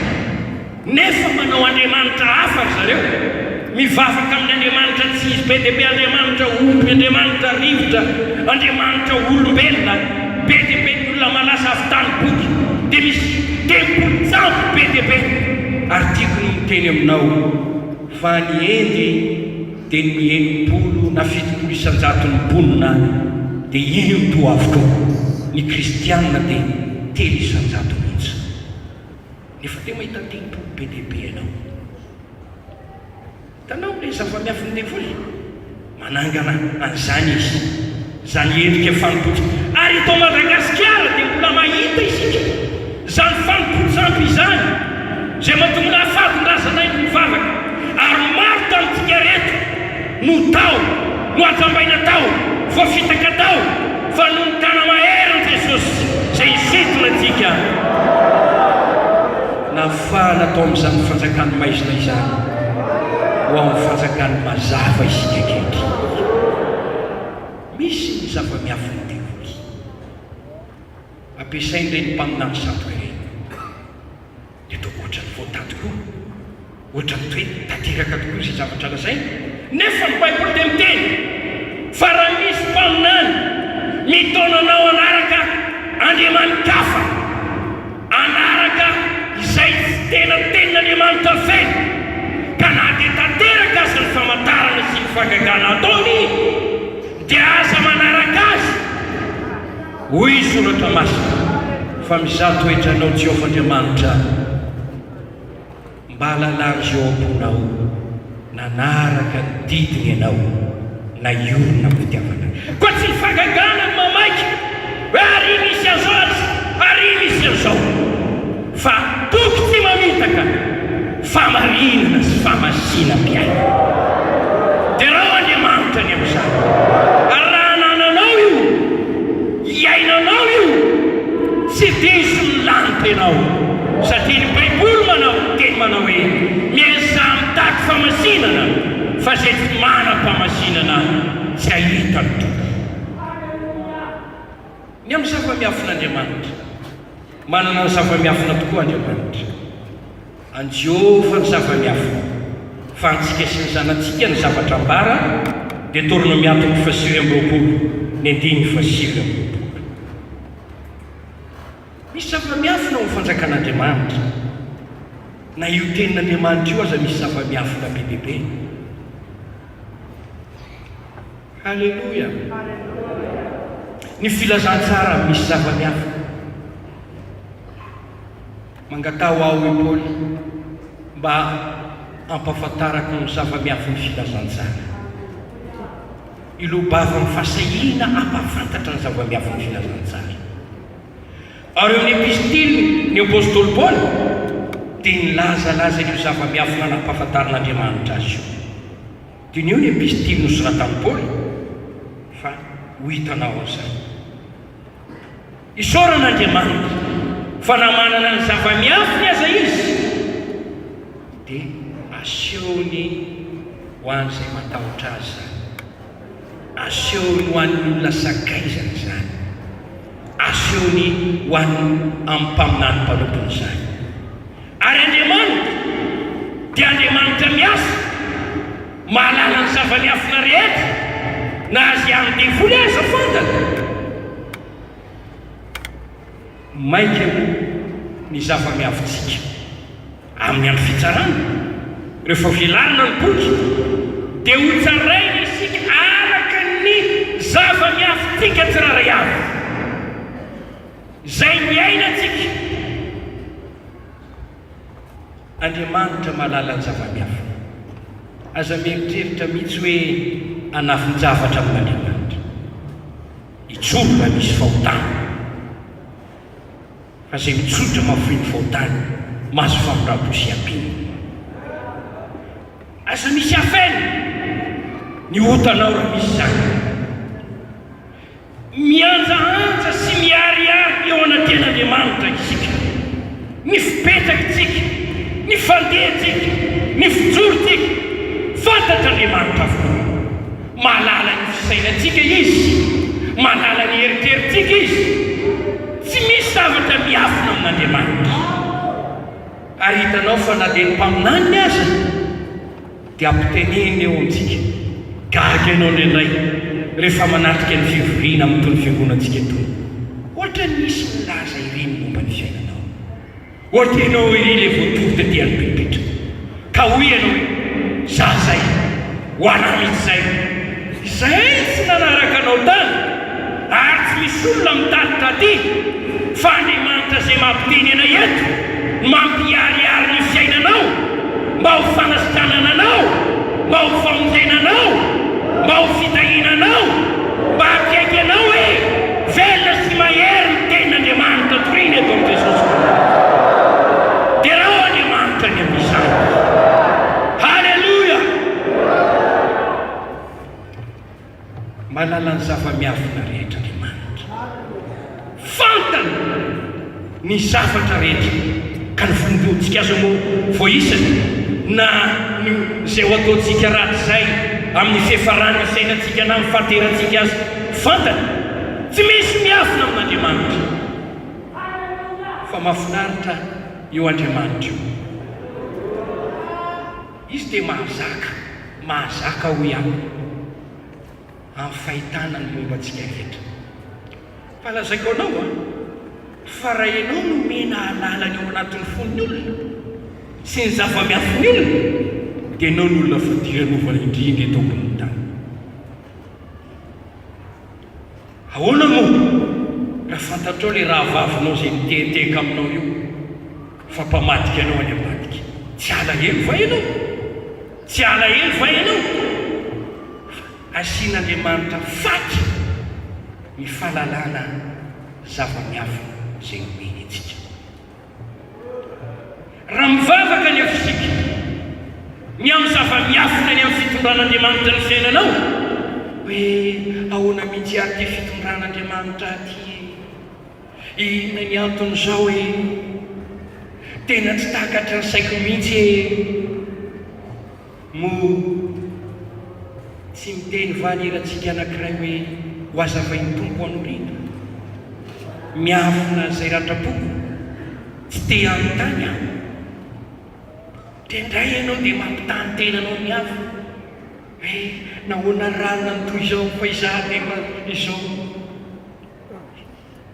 nefa manao Andriamanitra hafa zareo mivavaka amin'ny Andriamanitra tsy izy be dia be Andriamanitra omby Andriamanitra rivotra Andriamanitra olombelona be dia be olona malasa avy tany boky dia misy tempon-tsampo be dia be ary tiako no miteny aminao fa ny endy dia ny enimpolo na fitopolo isan-jato ny mponina dia iny to avoka ny kristianina dia telo isan-jato mihitsy nefa dia mahita tempolo be dia be ianao tanao ilay zava-miafiny devoly manangana an'izany izy zany endrika fanompotsy ary ito Madagasikara dia mbola mahita isika zany fanompotsyampy izany zay mahatonga afaton-drazana iny mivavaka ary maro tamintsika reto no tao no atsambaina tao voafitaka tao fa no mitana mahery Jesosy zay isetona antsika nafahana tao amin'izany fanjakany maizina izany ho amin'ny fanjakany mazava isika kely misy ny zava-miafiny devoly ampiasain'ireny mpaminany sato ireny dia tao ohatrany voatady koa ohatrany toe tanteraka tokoa izay zavatra lazainy nefa ny Baiboly dia miteny fa raha misy mpaminany mitonanao anaraka Andriamanikafa anaraka izay tsy tena Andriamanitra feny ka na dia tanteraka azy ny famantarana sy ny fangagana ataony dia aza manaraka azy hoy soratra masina fa mizaha toetranao Jehovah Andriamanitra mba halalany zao amponao nanaraka ny didiny ianao na iorona mitiavana koa tsy fangagana ny mamaika hoe ary misy azao azy ary misy azao fa toky tsy mamitaka famarinana sy famasina mpiaina dia raha Andriamanitra ny amin'izany ary raha nananao io iainanao io tsy diso ny lanitra ianao satria ny Baiboly manao teny manao hoe miasa mitaky famasinana fa zay tsy manam-pamasinana tsy ahita ny tompo ny amin'ny zava-miafin'Andriamanitra manana ny zava-miafina tokoa Andriamanitra an Jehovah ny zava-miafina fa antsika sy ny zanatsika ny zavatra ambara dia torona miatoko fasiry amby-roapolo ny andiny fasiry amby-roapolo misy zava-miafina ho fanjakan'Andriamanitra na io tenin'Andriamanitra io aza misy zava-miafina be bebe halleluia ny filazantsara misy zava-miafina mangatao aho i Paoly mba ampafantarako ny zava-miafiny filazantsara ilobava ny fasahina ampafantatra ny zava-miafiny filazantsara ary eo amin'ny epistily ny apôstôly Paoly dia nilazalaza io zava-miafina nampafantaran'Andriamanitra azy io dia ny eo ny epistily nosoratany Paoly fa ho hitanao an'izany isaoran'Andriamanitra fa namanana ny zava-miafiny aza izy dia asehony ho an'izay matahotra azy zany asehony ho an'ny olona sakaizana zany asehony ho an'ny ampaminany mpanompony zany ary Andriamanitra dia Andriamanitra miasa mahalala ny zava-miafina rehetra na azy amin'ny devoly aza fantana maika ny zava-miafitsika amin'ny amin'ny fitsarana rehefa velarina ny boky dia ho tsaraina isika araka ny zava-miafitsika tsiraray avy zay miainantsika Andriamanitra mahalala ny zava-miafina aza mieritreritra mihitsy hoe anafin-javatra amin'Andriamanitra itsolo raha misy fahotana fa zay mitsotra mafiny faotany mahazo famiraposy-ampiny. Asa misy afeny ny otanao raha misy zany, mianjaanja sy miariary eo anaten'Andriamanitra isika, ny fipetrakytsika, ny fandehantsika, ny fijorotsika, fantatr'Andriamanitra avokoa. Mahalala ny fisainantsika izy, mahalala ny eritreritsika izy. Tsy misy zavatra miafina amin'Andriamanitra. Ary hitanao fa na dia ny mpaminany aza dia ampiteneny eo amintsika, gaga ianao indraindray rehefa manatrika ny fivoriana amin'ny tony fiangonantsika etony. Ohatra nisy milaza ireny momba ny fiainanao, ohatra ianao iry ilay voatory tetian'ny bibipetra, ka hoy ianao hoe za zay ho anahy mihitsy zay, izay tsy nanaraka anao tany ary tsy misy olona mitatitra aty, fa Andriamanitra zay mampiteny anay eto mampiariary ny fiainanao, mba ho fanasitanana anao, mba ho famonjenanao, mba ho fitahinanao, mba akaiky anao hoe velona sy mahery ny tenin'Andriamanitra toriny eto amin'i Jesosy. Dia raha Andriamanitra ny amin'izany. Halleluja! Mahalala ny zava-miafina rehetra Andriamanitra, fantany ny zavatra rehetra, ka ny fomboantsika azo moa voaisany na zay ho ataontsika ratsy zay amin'ny fiafarany sainantsika na amin'ny fahaterantsika azy, fantany tsy misy miafina amin'Andriamanitra. Fa mahafinaritra eo Andriamanitra io, izy dia mahazaka ho ihany amin'ny fahitana ny mombantsika rehetra. Fa lazaiko anao fa raha ianao no mena halalany eo anatin'ny fon'ny olona sy ny zava-miafiny olona, dia ianao ny olona fadiran'ovana indrindra eto ambony tany. Ahoana moa raha fantatrao ilay raha vavinao zay miteheteka aminao io, fa mpamadika anao any ambadika? Tsy alahelo va ianao? Tsy alahelo va ianao? Asian'Andriamanitra faty ny fahalalana zava-miafina zay omeny antsika. Raha mivavaka ny afisika ny amin'ny zava-miafina ny amin'ny fitondran'Andriamanitra ny fiainanao, hoe ahoana mihitsy ary ty fitondran'Andriamanitra ty, inona ny anton'izao hoe tena tsy takatra ny saiko mihitsy mo tsy miteny vanerantsika anankiray hoe ho azavain'ny tompo an'olina, miafina zay ratrapoko tsy te amin'ny tany aho. Dia indray ianao dia mampitany tenanao miafina hoe nahoana ranona ny toy izao fa izaho nefa izao,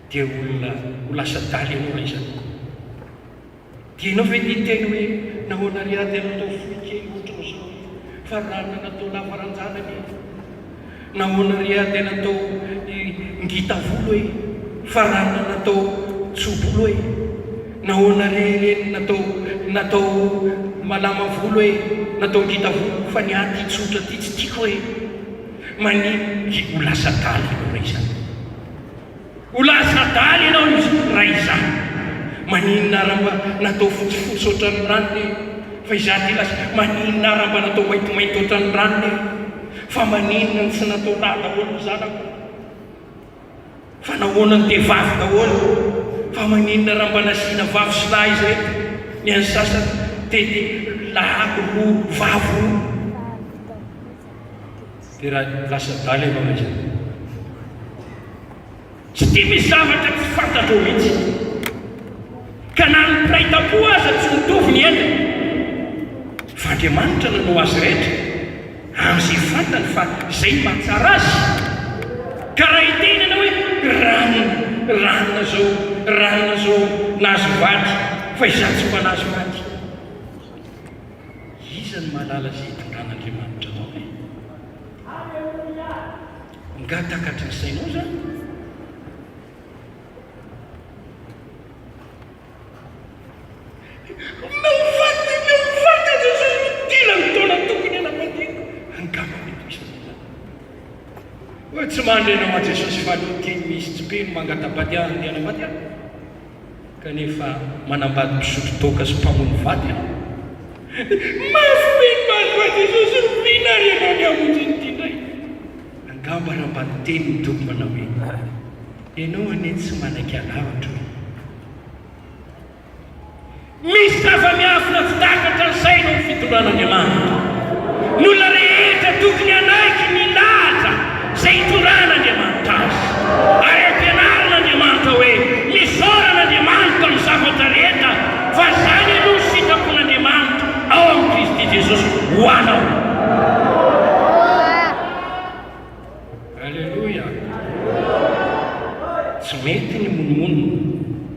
dia olona ho lasa daly ianao raha izany. Dia ianao ve ny teny hoe nahoana riady natao fohy kely ohatran'izao fa ranona natao lavaranjana ny, nahoana riady natao ngita volo hoe fa ranona natao tsobolo hoe, nahoana reny natao malama volo hoe natao ngita volo, fa ny aty tsotra ty tsy tiako hoe maniny. Ho lasa daly ianao raha izany, ho lasa daly ianao raha izany. Maninona raha natao fotsifotsy ohatran'ny ranony, fa izaho ty lasa maninona raha mba natao maintimainty ohatran'ny ranony, fa maninona ny tsy natao raha daholo ny zanako, fa nahoana ny dia vavy daholo, fa maninona raha mba nasiana vavy sy lahy izy reto, ny an'ny sasany tety lahako ho vavo. Dia raha lasa daly ianao raha izany. Tsy tia misy zavatra tsy fantatro mihitsy, ka na ny piraita-po aza tsy mitovy ny enda, fa Andriamanitra nanao azy rehetra amin'izay fantany fa izay mahatsara azy. Ka raha hitenana hoe ranona zao nahazo vady, fa izaho tsy mba nahazo vady, iza ny mahalala zay hitondran'Andriamanitra anao hoe nga takatry ny sainao zany. Tsy mandrenao a Jesosy fa aloha teny misy tsipeno mangatabady ahy andeha anambady ahy, kanefa manambady misotro toka sy mpamono vady ianao. Mafy be ny masoa Jesosy rovina ary ianao ny amonjy ity indray. Angamba raha mba niteny ny tompy manao hoe ianao anie tsy manan-ky alavitra hoe misy zava-miafina tsy takatra ny saina ny fitondran'Andriamanitra. Ny olona rehetra tokony anaiky ny lahatra izay hitondran'Andriamanitra azy, ary ampianaran'Andriamanitra hoe misaoran'Andriamanitra amin'ny zavatra rehetra, fa zany aloha sitrapon'Andriamanitra ao amin'ny Kristy Jesosy ho anao. Alleluia. Tsy mety ny monomonina,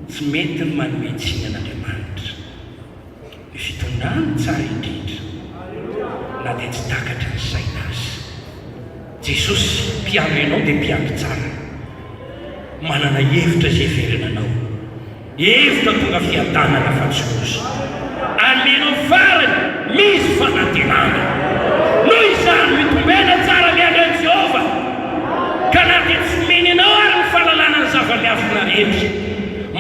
tsy mety ny manome tsinan'Andriamanitra. Ny fitondrany tsara indrindra na dia tsy takatra ny saina azy. Jesosy mpiandro ianao dia mpiandro tsara, manana hevitra izay heverina anao, hevitra tonga fiadanana fa tsy ozy. Amenao farany misy fanantenana. Noho izany mitombena tsara miandro an'i Jehova, ka na dia tsy meny anao ary ny fahalalana ny zava-miafina rehetra.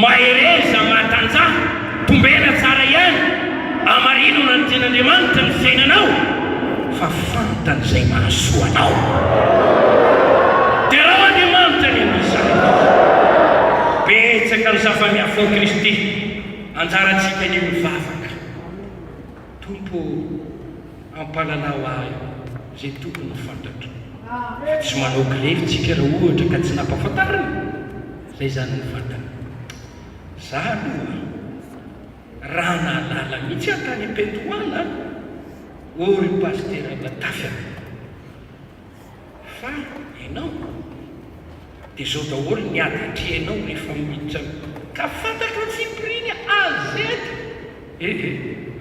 Mahereza mahatanjaha, tombena tsara ihany, amarinona ny ten'Andriamanitra ny fiainanao, fa fantany izay mahasoa anao. Dia raha Andriamanitra ny amin'izany, betsaka ny zava-miafina Kristy anjarantsika ny mivavaka. Tompo ampalalao ahy izay tokony ho fantatro. Tsy manao kilevitsika raha ohatra ka tsy nampahafantarana. Izay zany ny fantana. Za aloha raha nahalala mihitsy atany am-Pentoana ory pastera Latafia, fa ianao dia zao daholo ny ady-trianao rehefa miditra ka fantatro tsy piriny azety.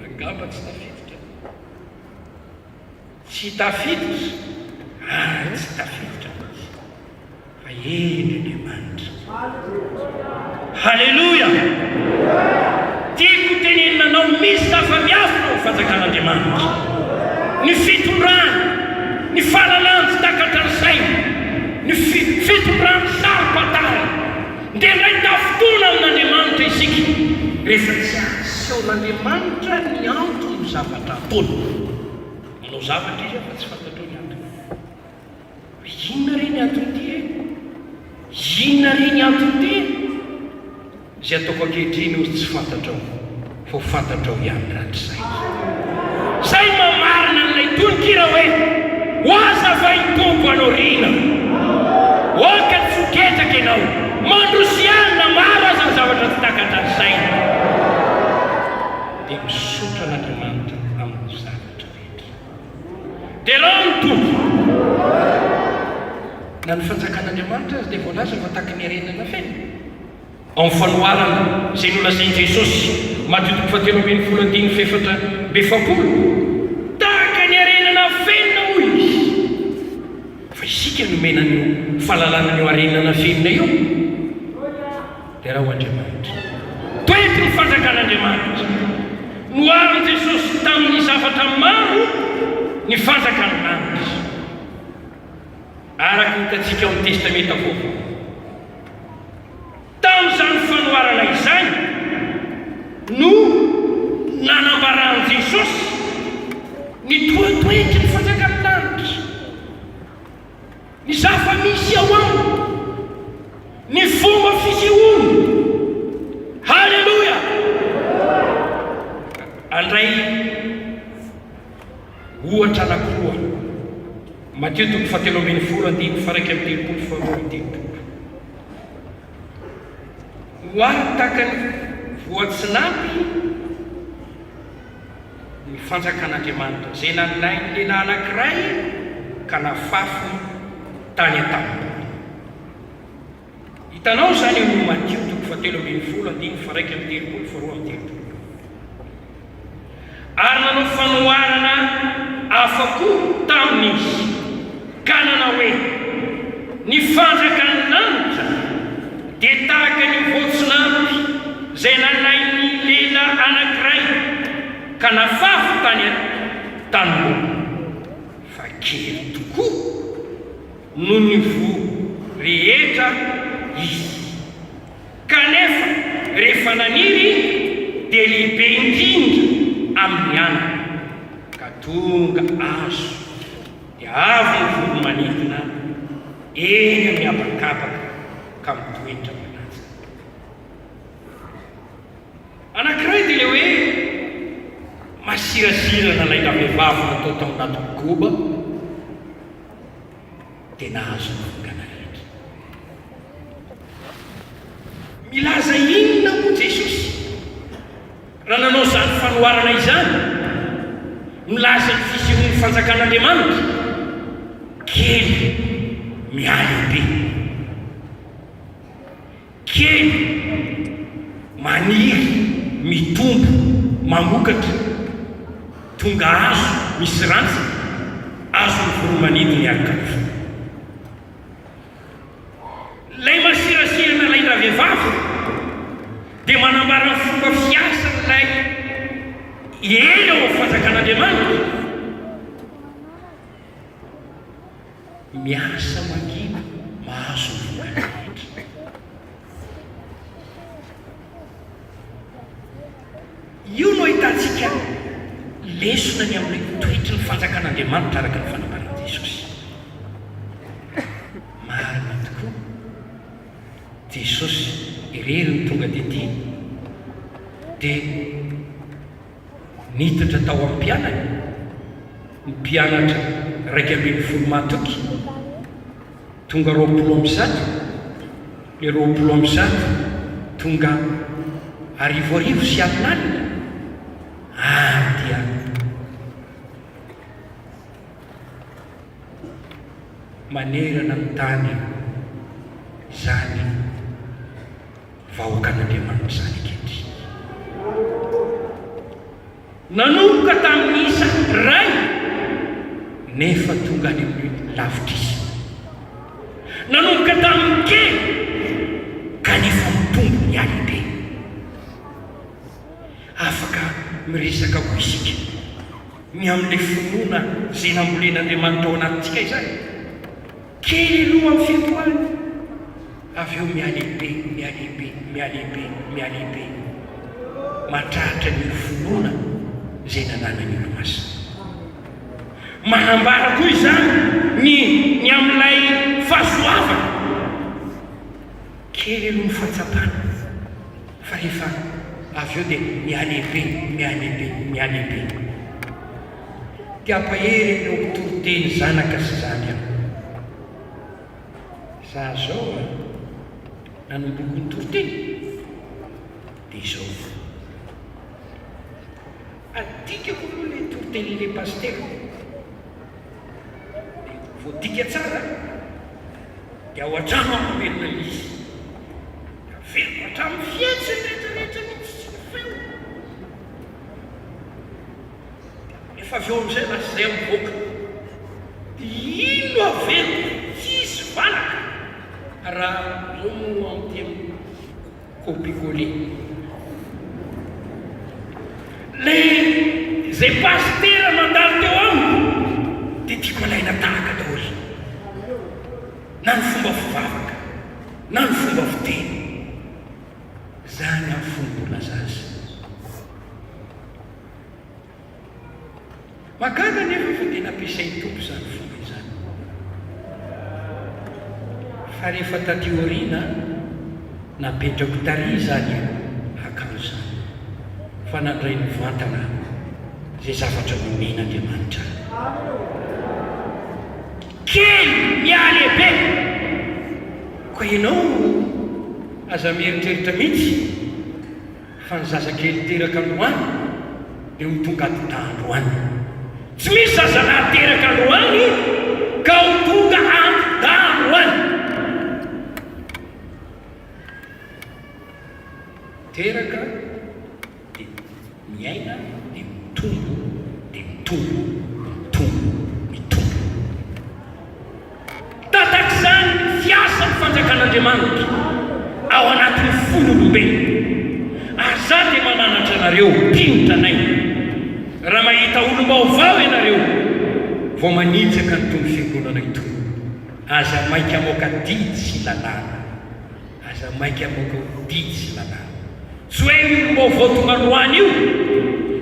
Angamba tsy tafiditra, tsy tafiditra, tsy tafiditra fa eny Andriamanitra. Halleluia. Tiako tenenina anao misy zava-miafina ho fanjakan'Andriamanitra. Ny fitondrany, ny fahalalany tsy takatra ny saina, ny fitondrany sarom-patara, dia indray tafitona amin'Andriamanitra isika rehefa tsy asehoan'Andriamanitra ny antony ny zavatra ataony. Manao zavatra izy fa tsy fantatro ny antony. Inona reny antony ty e? Inona reny antony ty e? Izay ataoko ankehitriny ozy tsy fantatrao, fa ho fantatrao ihany rahatry zay. Zay mamarina n'ilay tononkira hoe hoaza va i Tompo anao rina, oka tsy foketraka ianao, mandrosianina maro aza ny zavatra tsy takatra ny saina. Dia misotra n'Andriamanitra amin'ny zavatra rehetra. Dia raha ny Tompo na ny fanjakan'Andriamanitra azy dia voalaza fa taky ny arenana feno. Ao amin'ny fanoharana izay nolazain'i Jesosy Matteo 7:24 tahaka ny arenana fenona hoy izy. Fa isika nomena ny fahalalana ny arenana fenona io. Dia raha ho Andriamanitra, toetra ny fanjakan'Andriamanitra. Noharin' Jesosy tamin'ny zavatra maro ny fanjakan'Andriamanitra. Araka ny hitantsika ao amin'ny testamenta vaovao. Tamin'izany fanoharana izany no nanambaran'i Jesosy ny toetoetry ny fanjakan'Andriamanitra, ny zava-misy ao aminy, ny fomba fisehoana. Halleluia. Andray ohatra anankiroa. Matteo 7:13 hoary tahaka ny voatsinapy ny fanjakan'Andriamanitra izay nanay ny lehilahy anankiray ka nafafy tany an-tany. Hitanao izany eo Matteo 7:13 ary nanao fanoharana afa-ko tamin'izy ka nanao hoe ny fanjakan'Andriamanitra dia tahaka ny voatsinapy izay nanay ny lehilahy anankiray ka nafafy tany an-tany, fa kely tokoa noho ny vo rehetra izy, kanefa rehefa naniry dia lehibe indrindra amin'ny anana ka tonga azo dia avy ny voromanidina eny miabakabaka ka mitoetra manazy. Anankiray dia le hoe masirasirana laila vehivavy natao tao anaty goba dia nahazo vongana rehetra. Milaza inona moa Jesosy raha nanao izany fanoharana izany? Milaza ny fisehoan'ny fanjakan'Andriamanitra kely mialehibe, kely maniry mitombo mamokatra, tonga azo misy rantsa, azo ny voromanidina miaraka. Lay masirasirana lay ravehivavy dia manambara ny fomba fiasa lay eny ao fanjakan'Andriamanitra, miasa magina mahazo ny vongana rehetra. Io no ahitantsika lesona ny amin'ilay toetra ny fanjakan'Andriamanitra araka ny fanambarana Jesosy. Marina tokoa Jesosy irery ny tonga dety dia niditra tao amin'ny mpianany, ny mpianatra 2 matoky tonga 20 le 20 tonga 10 sy alinalina. Dia manerana ny tany zany vahoakan'Andriamanitra zany ankehitriny. Nanomboka tamin'ny isa ray nefa tonga any amin'ny lavitra izy. Nanomboka tamin'ny kely kanefa mitombo ny alibe. Afaka miresaka ho isika ny amin'ilay finoana izay nambolen'Andriamanitra ao anatintsika izany. Kely aloha amin'ny fitoany, avy eo mialehibe, mialehibe, mialehibe, mialehibe, matratra ny finoana izay nananany olomasina. Manambara koa izany ny amin'ilay fahasoavana. Kely aloha ny fahatsapana, fa rehefa avy eo dia mialehibe, mialehibe, mialehibe. Dia ampahery ny toroteny zanaka sy zaky aho. Za zao nanomboky ny toroteny dia izao. Adikako aloha ilay toroteny ilay pastera. Voadika tsara dia ao an-trano amomelona izy. Averiko hatramin'ny fietsy rehetrarehetra mihitsy feo. Efa avy eo amin'izay lasa izay mivoaka. Dia ino averiko tsisy valaka raha io amin'ity copie-coller. Lay izay pastera mandalo teo amiko dia tiako alaina tahaka daholo. Na ny fomba fivavaka, na ny fomba fiteny, zany amin'ny fomba zaza. Magaga nefa fa dia nampiasain'ny tompo izany fomba izany. Fa rehefa taty aoriana napetrako tary zany hakamo zany, fa nandray ny vantana izay zavatra nomen'Andriamanitra. Kely mialehibe, koa ianao aza mieritreritra mihitsy fa ny zazakely teraka androany dia ho tonga antidandroany. Tsy misy zazalahy teraka androany ka ho tonga antidandroany. Teraka dia miaina dia mitombo, dia mitombo, mitombo, mitombo. Tatak'izany fiasa ny fanjakan'Andriamanitra ao anatin'ny fon'olombelona. Aza dia mananatra anareo mpinitra anay. Raha mahita olom-baovao ianareo vao manitsaka ny tony fiangonana itony. Aza maika moka didy sy lalàna, aza maika moka didy sy lalàna. tsy hoe olombao voatongaroany io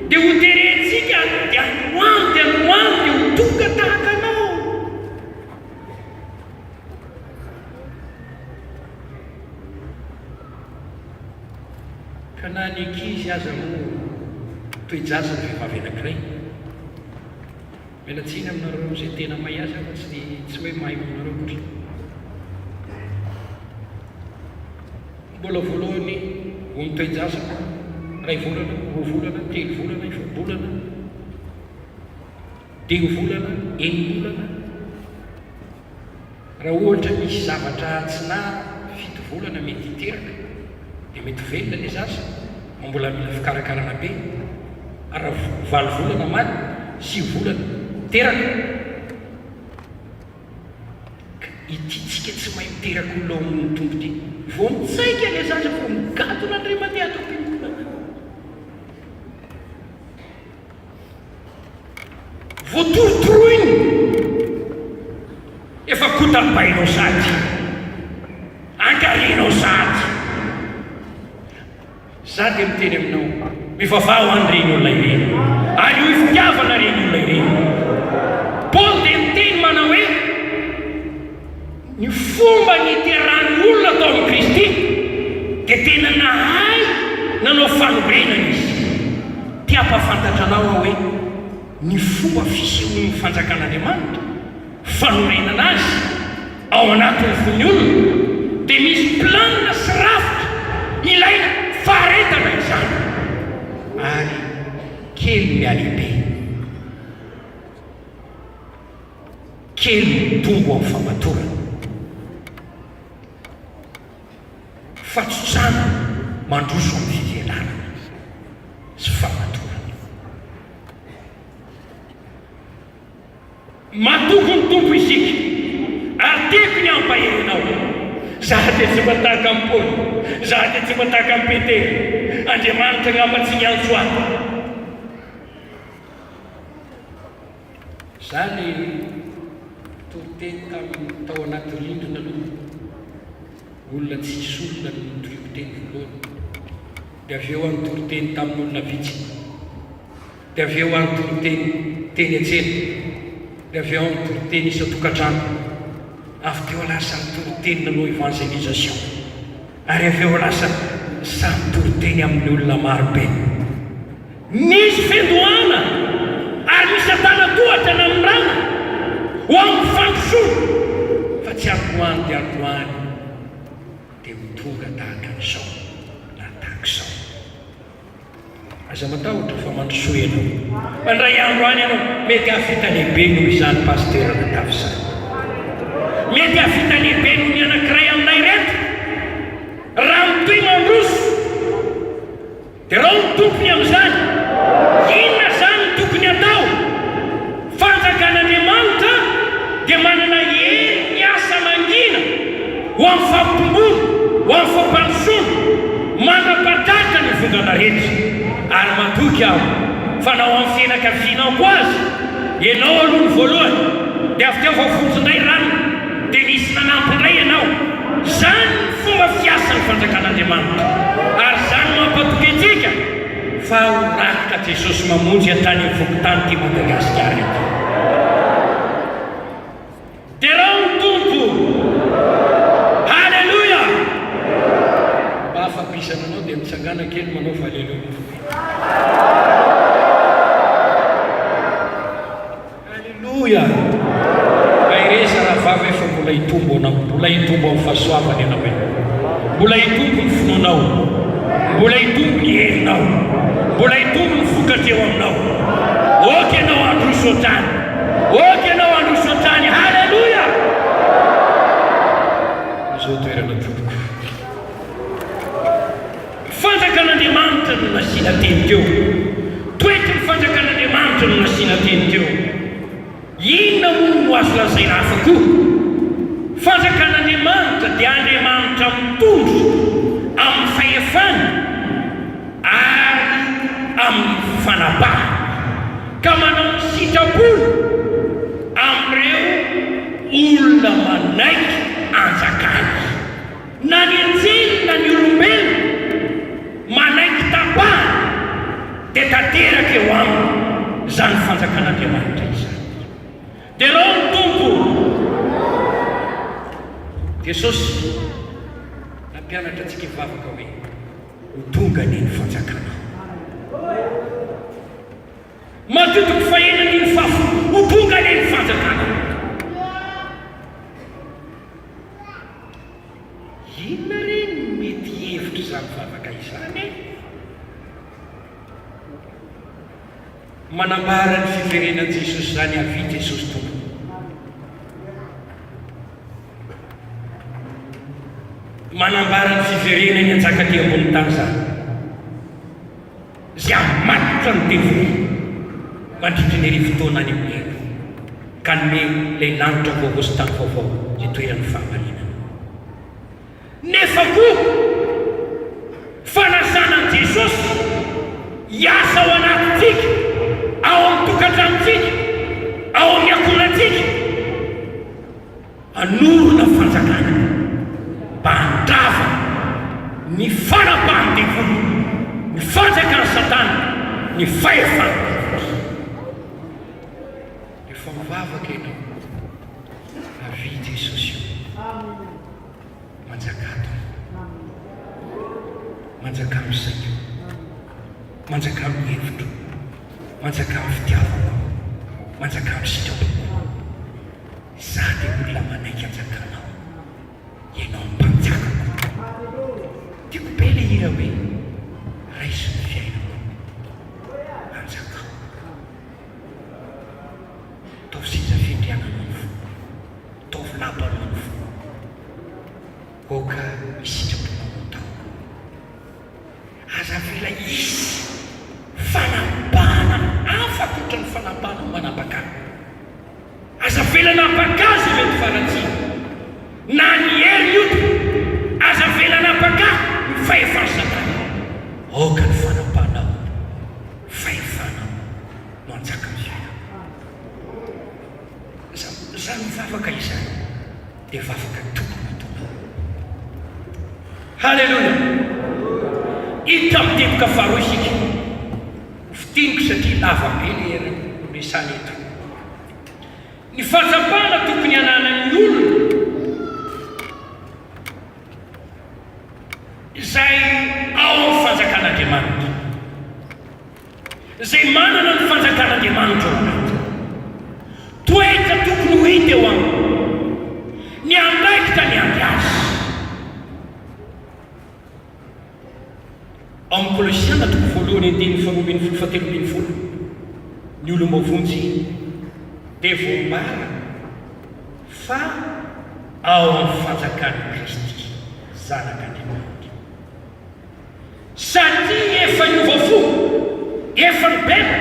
dia ho terentsika dia anoany dia ho tonga tahaka anao. Ka na ny ankizy aza mo toejaza ny vehivavy anankiray, mialatsiny aminareo izay tena mahay azy fa tsy hoe mahay aminareo kotra. Mbola voalohany ho mitoejaza 2 volana, 3 volana, 4 volana, 5 volana, 10 volana, 9 volana. Raha ohatra misy zavatra tsy na 7 volana mety hiteraka dia mety velona ilay zaza, mbola mila fikarakarana be. Raha 9 volana maty, 6 volana teraka. Ititsika tsy mahay miteraka olona ao amin'ny tombo ty. Vao mitsaika ilay zaza vao migadona ndray mandeha atao am-piangonana. Vao torotoroiny efa kotabainao sady, ankarianao sady. Za dia miteny aminao, mivavao an'ireny olona ireny, ary io fitiavana ireny olona ireny. Paoly dia miteny manao hoe ny fomba niterahany olona atao amin'ny Kristy dia tena nahay nanao fanorenana izy. Ty ampahafantatra anao hoe ny fomba fisehoan'ny fanjakan'Andriamanitra, fanorenana azy ao anatin'ny fony olona dia misy planina sy rafitra ilaina faharetana izany. Ary kely mialehibe, kely mitombo amin'ny famatorana, fatsotsana mandroso amin'ny fivelarana sy famatorana. Matoko ny tompo isika, ary tiako ny ampaherenao. Zaho dia tsy matahaka amin'ny Paoly, zaho dia tsy matahaka amin'ny Petera. Andriamanitra ngamba tsy niantso ahy. Zaho ny toriteny tamin'ny tao anaty rindrina aloha, olona tsisy olona no nitoriako teny voalohany. Dia avy eo aho nitoriteny tamin'ny olona vitsy, dia avy eo aho nitoriteny teny an-tsena, dia avy eo aho nitoriteny isa-tokantrano, avy teo lasa nitoriteny nanao évangélisation, ary avy eo lasa samy toriteny amin'ny olona marobe. Misy fendohana ary misy atana-tohatra na amin'ny rana ho amin'ny fampisoana, fa tsy arikoany dia arikoany dia mitonga tahaka an'izao na tahaka izao. Aza matahotra fa mandrosoa ianao. Mandray andro any ianao, mety hafita lehibe noho izany pasteur natavy izany. Mety hafita lehibe noho ny anankiray aminay reto. Raha mitoy mandroso dia raha ny tompony amin'izany, inona zany ny tokony atao? Fanjakan'Andriamanitra dia manana hery asa mangina ho amin'ny fampitomboana, ho amin'ny fampandrosoana, mandrapahatratra ny vongana rehetra. Ary matoky aho fa nao amin'ny fianakavianao ko azy, ianao aloha ny voalohany, dia avy teo vaovonjy indray rano dia nisy nanampy indray ianao. Zany ny fomba fiasan'ny fanjakan'Andriamanitra, ary zany mampatoky antsika fa ho rakitra Jesosy mamonjy an-tany amin'ny fokontany ty Madagasikara eto. Dia raha ny tompo, halleluja! Mba afapisana anao dia mitsangana kely manao fa halleluja. Halleluja! Mairesa raha vavy efa mbola hitombo anao, mbola hitombo amin'ny fahasoavana ianao hoe, mbola hitombo ny finoanao, mbola hitombo ny herinao, mbola hitombo ny vokatra eo aminao. Oky ianao androso an-tany, oky ianao androso an-tany. Halleluja! Izao toerana tompoko. Fanjakan'Andriamanitra no nasiana teny teo, toetry ny fanjakan'Andriamanitra no nasiana teny teo. Inona moa no azo lazaina hafa koa? Fanjakan'Andriamanitra dia Andriamanitra mitondro amin'ny fahefany ary amin'ny fanabahana, ka manao ny sitrapoly amin'ireo olona manaiky anjakany, na ny anjely na ny olombelona, manaiky tapahana dia tanteraka eo aminy zany fanjakan'Andriamanitra izany. dia rao ny tompo Jesosy nampianatra antsika hivavaka hoe ho tonga niny fanjakanao. Matotoko fahenan'iny fafo ho tonga niny fanjakanao. Inona reny mety hevitra izany vavaka izany e? Manambara ny fiverenan Jesosy zany avy Jesosy tompo. Manambara ny fiverenany anjaka ty ambony tany zany. Zay amatitra ny devoly mandrindry ny rivotaona any amin'ny elo ka nome ilay lanitra vaovao sy tany vaovao zay toeran'ny fahamarinana. Nefa koa fanazanan'i Jesosy hiasa ao anatintsika, ao amin'ny tokantranontsika, ao amin'ny akonantsika, anorona fanjakana mba handrava ny fanapahany devoly, ny fanjakana Satana, ny fahefana. Efa mivavaka ianao avy Jesosy io manjakato, manjaka amin'ny saiko, manjaka amin'ny hevitro, manjaka amin'ny fitiavanao, manjaka amin'ny sitrapoko. Za dia olona manaiky anjakanao, ianao mpanjakako. Tiako be le hira hoe raiso ny fiainako anjakao. Taovy sinja findriananao fo, taovy lapanao fo, oka misitraponao tao. Aza vela isy fanapahana hafa kotra ny fanapahana manapaka. Aza vela napaka azy mety faratsiny na ny hery ioto, aza vela napaka ny fahefana Satana. Oka ny fanapahanao, fahefanao no anjaka ny fiainana. Zany mivavaka izany dia vavaka tokony tonga. Halleluja. Hita miteboka faharoa isika. Fitiniko satria lava be le hery resany eto. Ny fahatsapana tokony hananan'ny olona izay ao amin'ny fanjakan'Andriamanitra, izay manana ny fanjakan'Andriamanitra ao anaty. Toetra tokony ho hita eo aminy, ny andraikitra ny andrasy. Ao amin'ny Kolosiana toko voalohany andiny faharoa folo fahatelo ambin'ny folo, ny olo-mavonjy dia voambara fa ao amin'ny fanjakan'i Kristy zanak'Andriamanitra. Satria efa niova fo, efa nibebaka,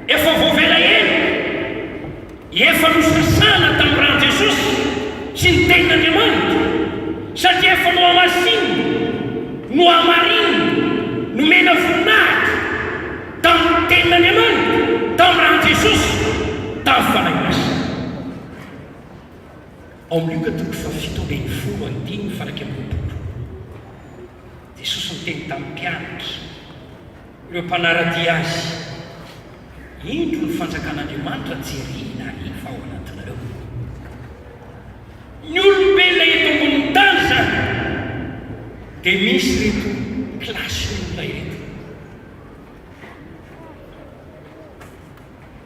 efa voavela ela, efa nosasana tamin'ny rano Jesosy sy ny tenin'Andriamanitra. Satria efa no amasiny, no amariny, no mena voninahitra tamin'ny tenin'Andriamanitra, tamin'ny rano Jesosy, tamin'ny fanahy masina. Ao amin'ny Luka toko fafito ambin'ny folo andiny faraky amin'ny roapolo, Jesosy niteny tamin'ny mpianatra ireo mpanaradia azy, indro ny fanjakan'Andriamanitra jerena ariva ao anatinareo. Ny olombelona eto ambonin'ny tany zany dia misy reto klasy olona eto.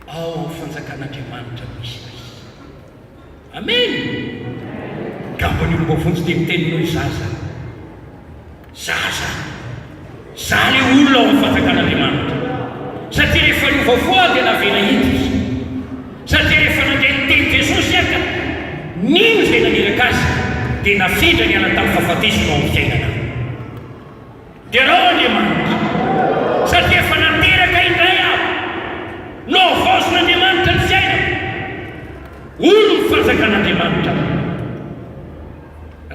Ao amin'ny fanjakan'Andriamanitra misy azy. Amen. Gamba ny olombavonjy dia miteninao zaza, zaza, za le olona ao amin'ny fanjakan'Andriamanitra. Satria rehefa niova foa dia navela hiditra, satria rehefa nandeha niteny Jesosy aka, nino izay naneraka azy dia nafindra ny ana tamin'ny fahafatesana ao amin'ny fiainana. Dia rao Andriamanitra, satria efa nateraka indray aho, no vaosin'Andriamanitra ny fiainana, olo ny fanjakan'Andriamanitra.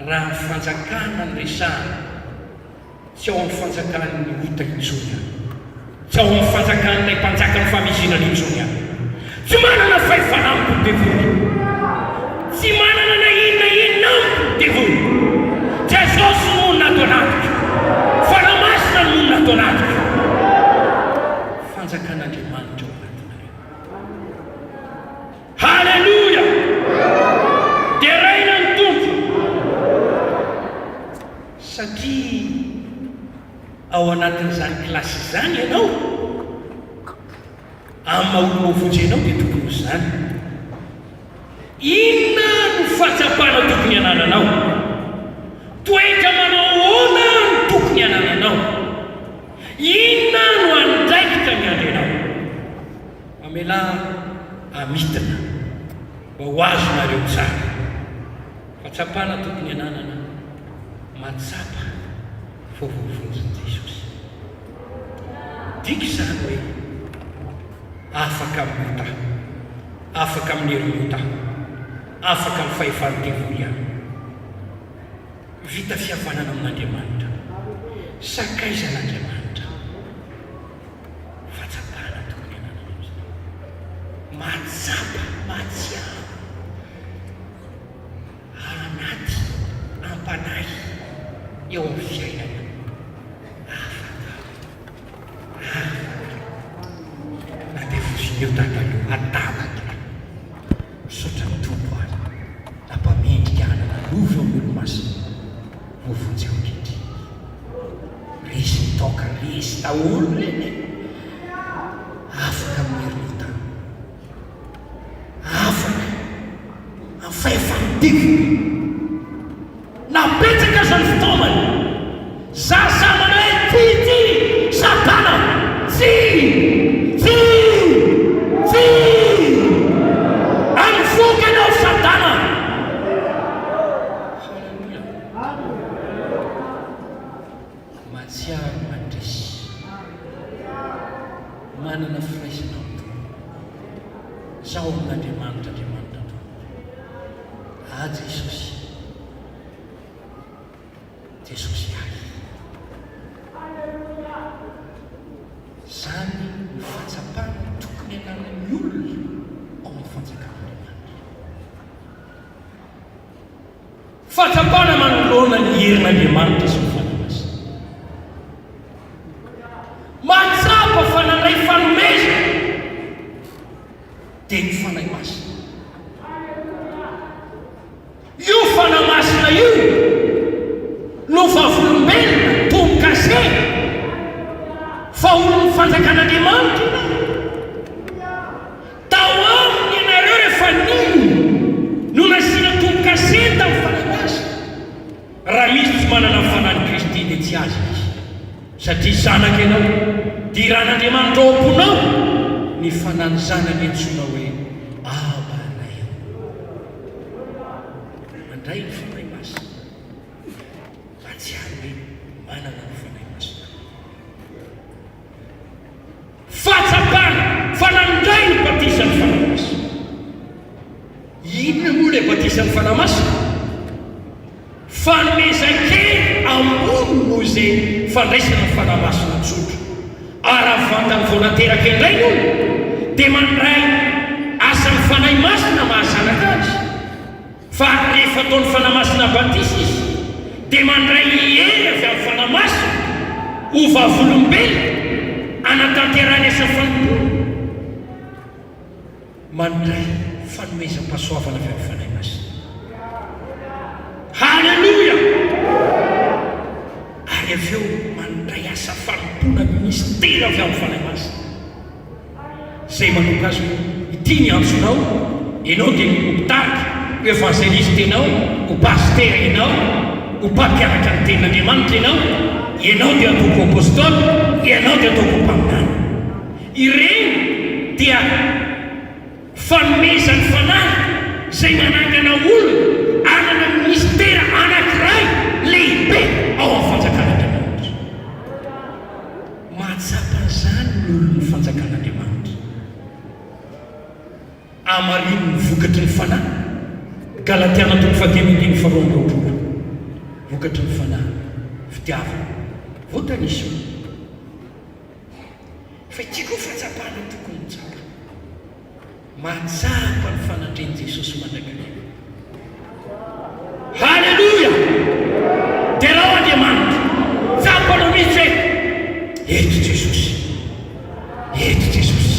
Raha ny fanjakana ny resahana, tsy ao amin'ny fanjakan'ny ota intsony, tsy ao amin'ny fanjakan'ilay mpanjaka ny famizinana intsony. Tsy manana fahefana amiko ny devoly, tsy manana na inona amiko ny devoly. Jesosy no natao anatiko, fanamasina no ao anatin'izany kilasy izany ianao amin'ny maolomavonjy ianao dia tokony izany inona no fahatsapana tokony anananao toetra manao ahoana no tokony anananao inona no andraikitra miandrenao mamela amitina mba ho azonareo tsara fahatsapana tokony ananana matsapa faovovonjiny Jesosy diky izany hoe afaka amin'nyota afaka amin'ny herimota afaka amin'ny fahefahantevoly ihany vita fihavanana amin'Andriamanitra sakaizan'Andriamanitra fahatsapana tokony ananana izany matsapa matsiaro anaty ampanahy eo amin'ny fiainana na dia fosin'eo tataloha atabatra misaotra ny tompo azy nampamendrika anana lovy eo amin'ny olo-masina voavonjy eo ankehitriny resy mitaoka resy daholo reny afaka amin'ny herimota afaka amin'ny fahefahantekiny napetsaka zany fitaovany zasamana hoe ty satana tsy amivoky anao satana matsiaro mandresy manana firaisinao zao amin'Andriamanitra Andriamanitra Jesosy Jesosy ahy zany ny fahatsapana tokony ananan'ny olona ao amin'ny fanjakan'Andriamanitra fahatsapana manoloana ny herin'Andriamanitra sy ny fanamasina matsapa fanandray fanomeza dia ny fanahy masina io fanamasina io no vavolombelona tomokase fa olo ny fanjakan'Andriamanitra tao aminy ianareo rehefa nino no nasiana tomokase tamin'ny fanahy masina raha misy tsy manana ny fanany Kristy dia tsy azy izy satria zanaka ianao dia ran'Andriamanitra ao am-ponao ny fanany zanany antsoina hoe Amanay mandray ny fanahy masina matsiaro hoe manana ny fanahy masina fahatsapana fanandray ny batisan'ny fanahy masina inona moa ilay batisan'ny fanahy masina fanomezan-kely ambony no izay fandraisana ny fanahy masina tsotra ara-vantany vao nateraka indray no dia mandray asan'ny fanahy masina mahazanaka azy fa rehefa ataon'ny fanahy masina batisa izy dia mandray hery avy amin'ny fanahy masina ho vavolombelona anatanterany asan'ny fanompona mandray fanomezam-pahasoavana avy amin'ny fanahy masina halleluia ary avy eo mandray asa fanompona ministera avy amin'ny fanahy masina zay manoka azy ity ny antsonao ianao dia mpitariky ho evangeliste ianao ho pastera ianao ho mpampiaraka ny tenin'Andriamanitra ianao dia ataoko apôstôly ianao dia ataoko mpaminany ireny dia fanomezan'ny fanahy zay manangana olona anana ministera anankiray lehibe ao amin'ny fanjakan'Andriamanitra mahatsapan'izany ny olon'ny fanjakan'Andriamanitra amarino ny vokatry ny fanahy Galatiana 3:22 vokatry ny fanahy fitiavana voatanisa fa ity koa fahatsapana tokony tsara mahatsapa ny fanandren'i Jesosy mandrakariva halleluia dia raha Andriamanitra tsapanao mihitsy hoe eto Jesosy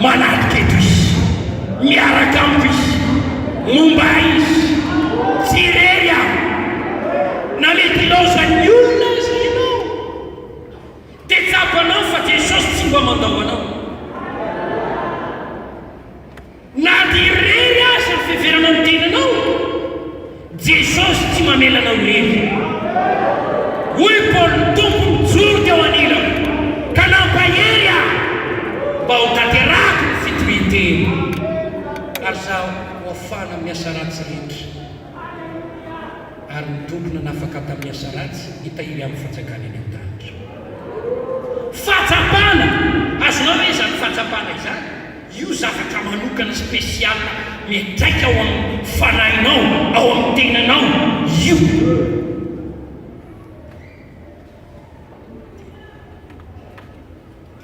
manatrika eto izy miaraka amiko izy momba izy tsy rery aho na mety ilaozan'ny olona izy ianao tenanao, Jesosy tsy mamelanao hery. Hoy Paoly ny tompony joro teo anilana, ka nampahery aho mba ho tanterako ny fitohiteny. Ary zaho hoafana miasa ratsy rehetra, ary ny tompona nafaka tamiasa ratsy hitahiry amin'ny fatsakany any an-danitra. Fatsapana, azonao hoe zany fatsapana izany, io zavatra manokana spesiala mitraika ao amin'ny fanahinao, ao amin'ny tenanao. Io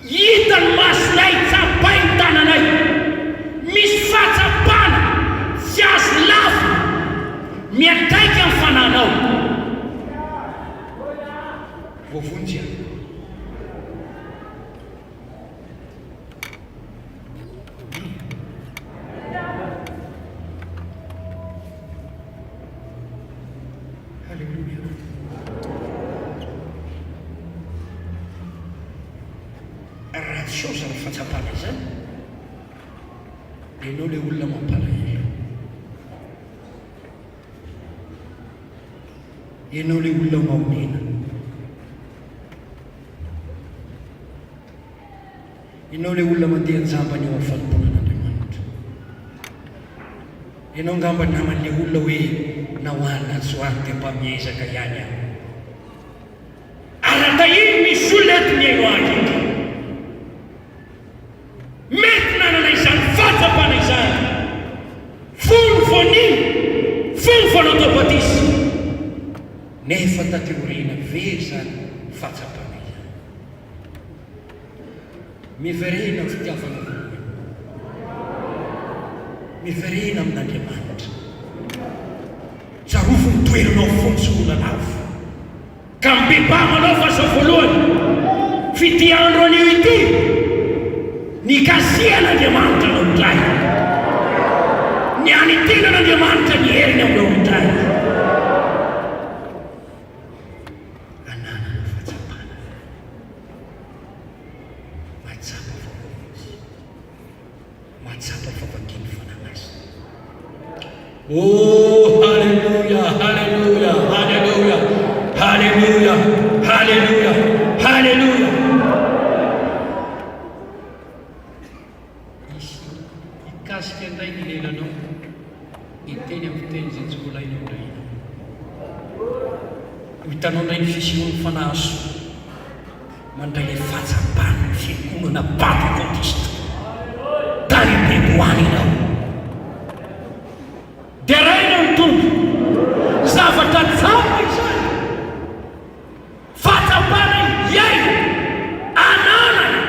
hitany masonay, tsapai ny tananay, misy fatsapana tsy azo lafo miatraika amin'ny fanahinao. Voavonjy aho. Ratsy fatsapana izany, ianao le olona mampalahelo, ianao le olona maomena, ianao le olona mandeha anjambany eo amin'ny fanomponan'Andriamanitra, ianao ngamba naman'le olona hoe nahoanina tsoany dia mpamiezaka ihany aho. Arantahiny misy olona eto miaino akeky, mety nanana izany fatsapana izany, fony voniny, fony fanataobatisy, nefa tateorina very zany fatsapana izany. Miverena ny fitiavana voly, miverena amin'Andriamanitra, tsarovy ny toeranao fontsonanavo, ka mibebamanao fa zao voalohany fity andro anio ity, ny kasian'Andriamanitra no mitray, ny anitenan'Andriamanitra ny heriny aminao mitray. Ananana fatsapana, mahatsapa favaozy, mahatsapa favakiny fananasina. Oh, halleluja, halleluja, halleluja, halleluja, halleluja, halleluja. Ikasika indray ny lelanao, iteny amin'ny teny izay tsy volainao indray. Hitanao indray ny fisian'ny fanaso mandray le fatsapana ny fiangonana Pentekôtista Taribeboany ianao. Dia raina ny tompo, zavatra tsapa izany, fatsapana iaina, ananana,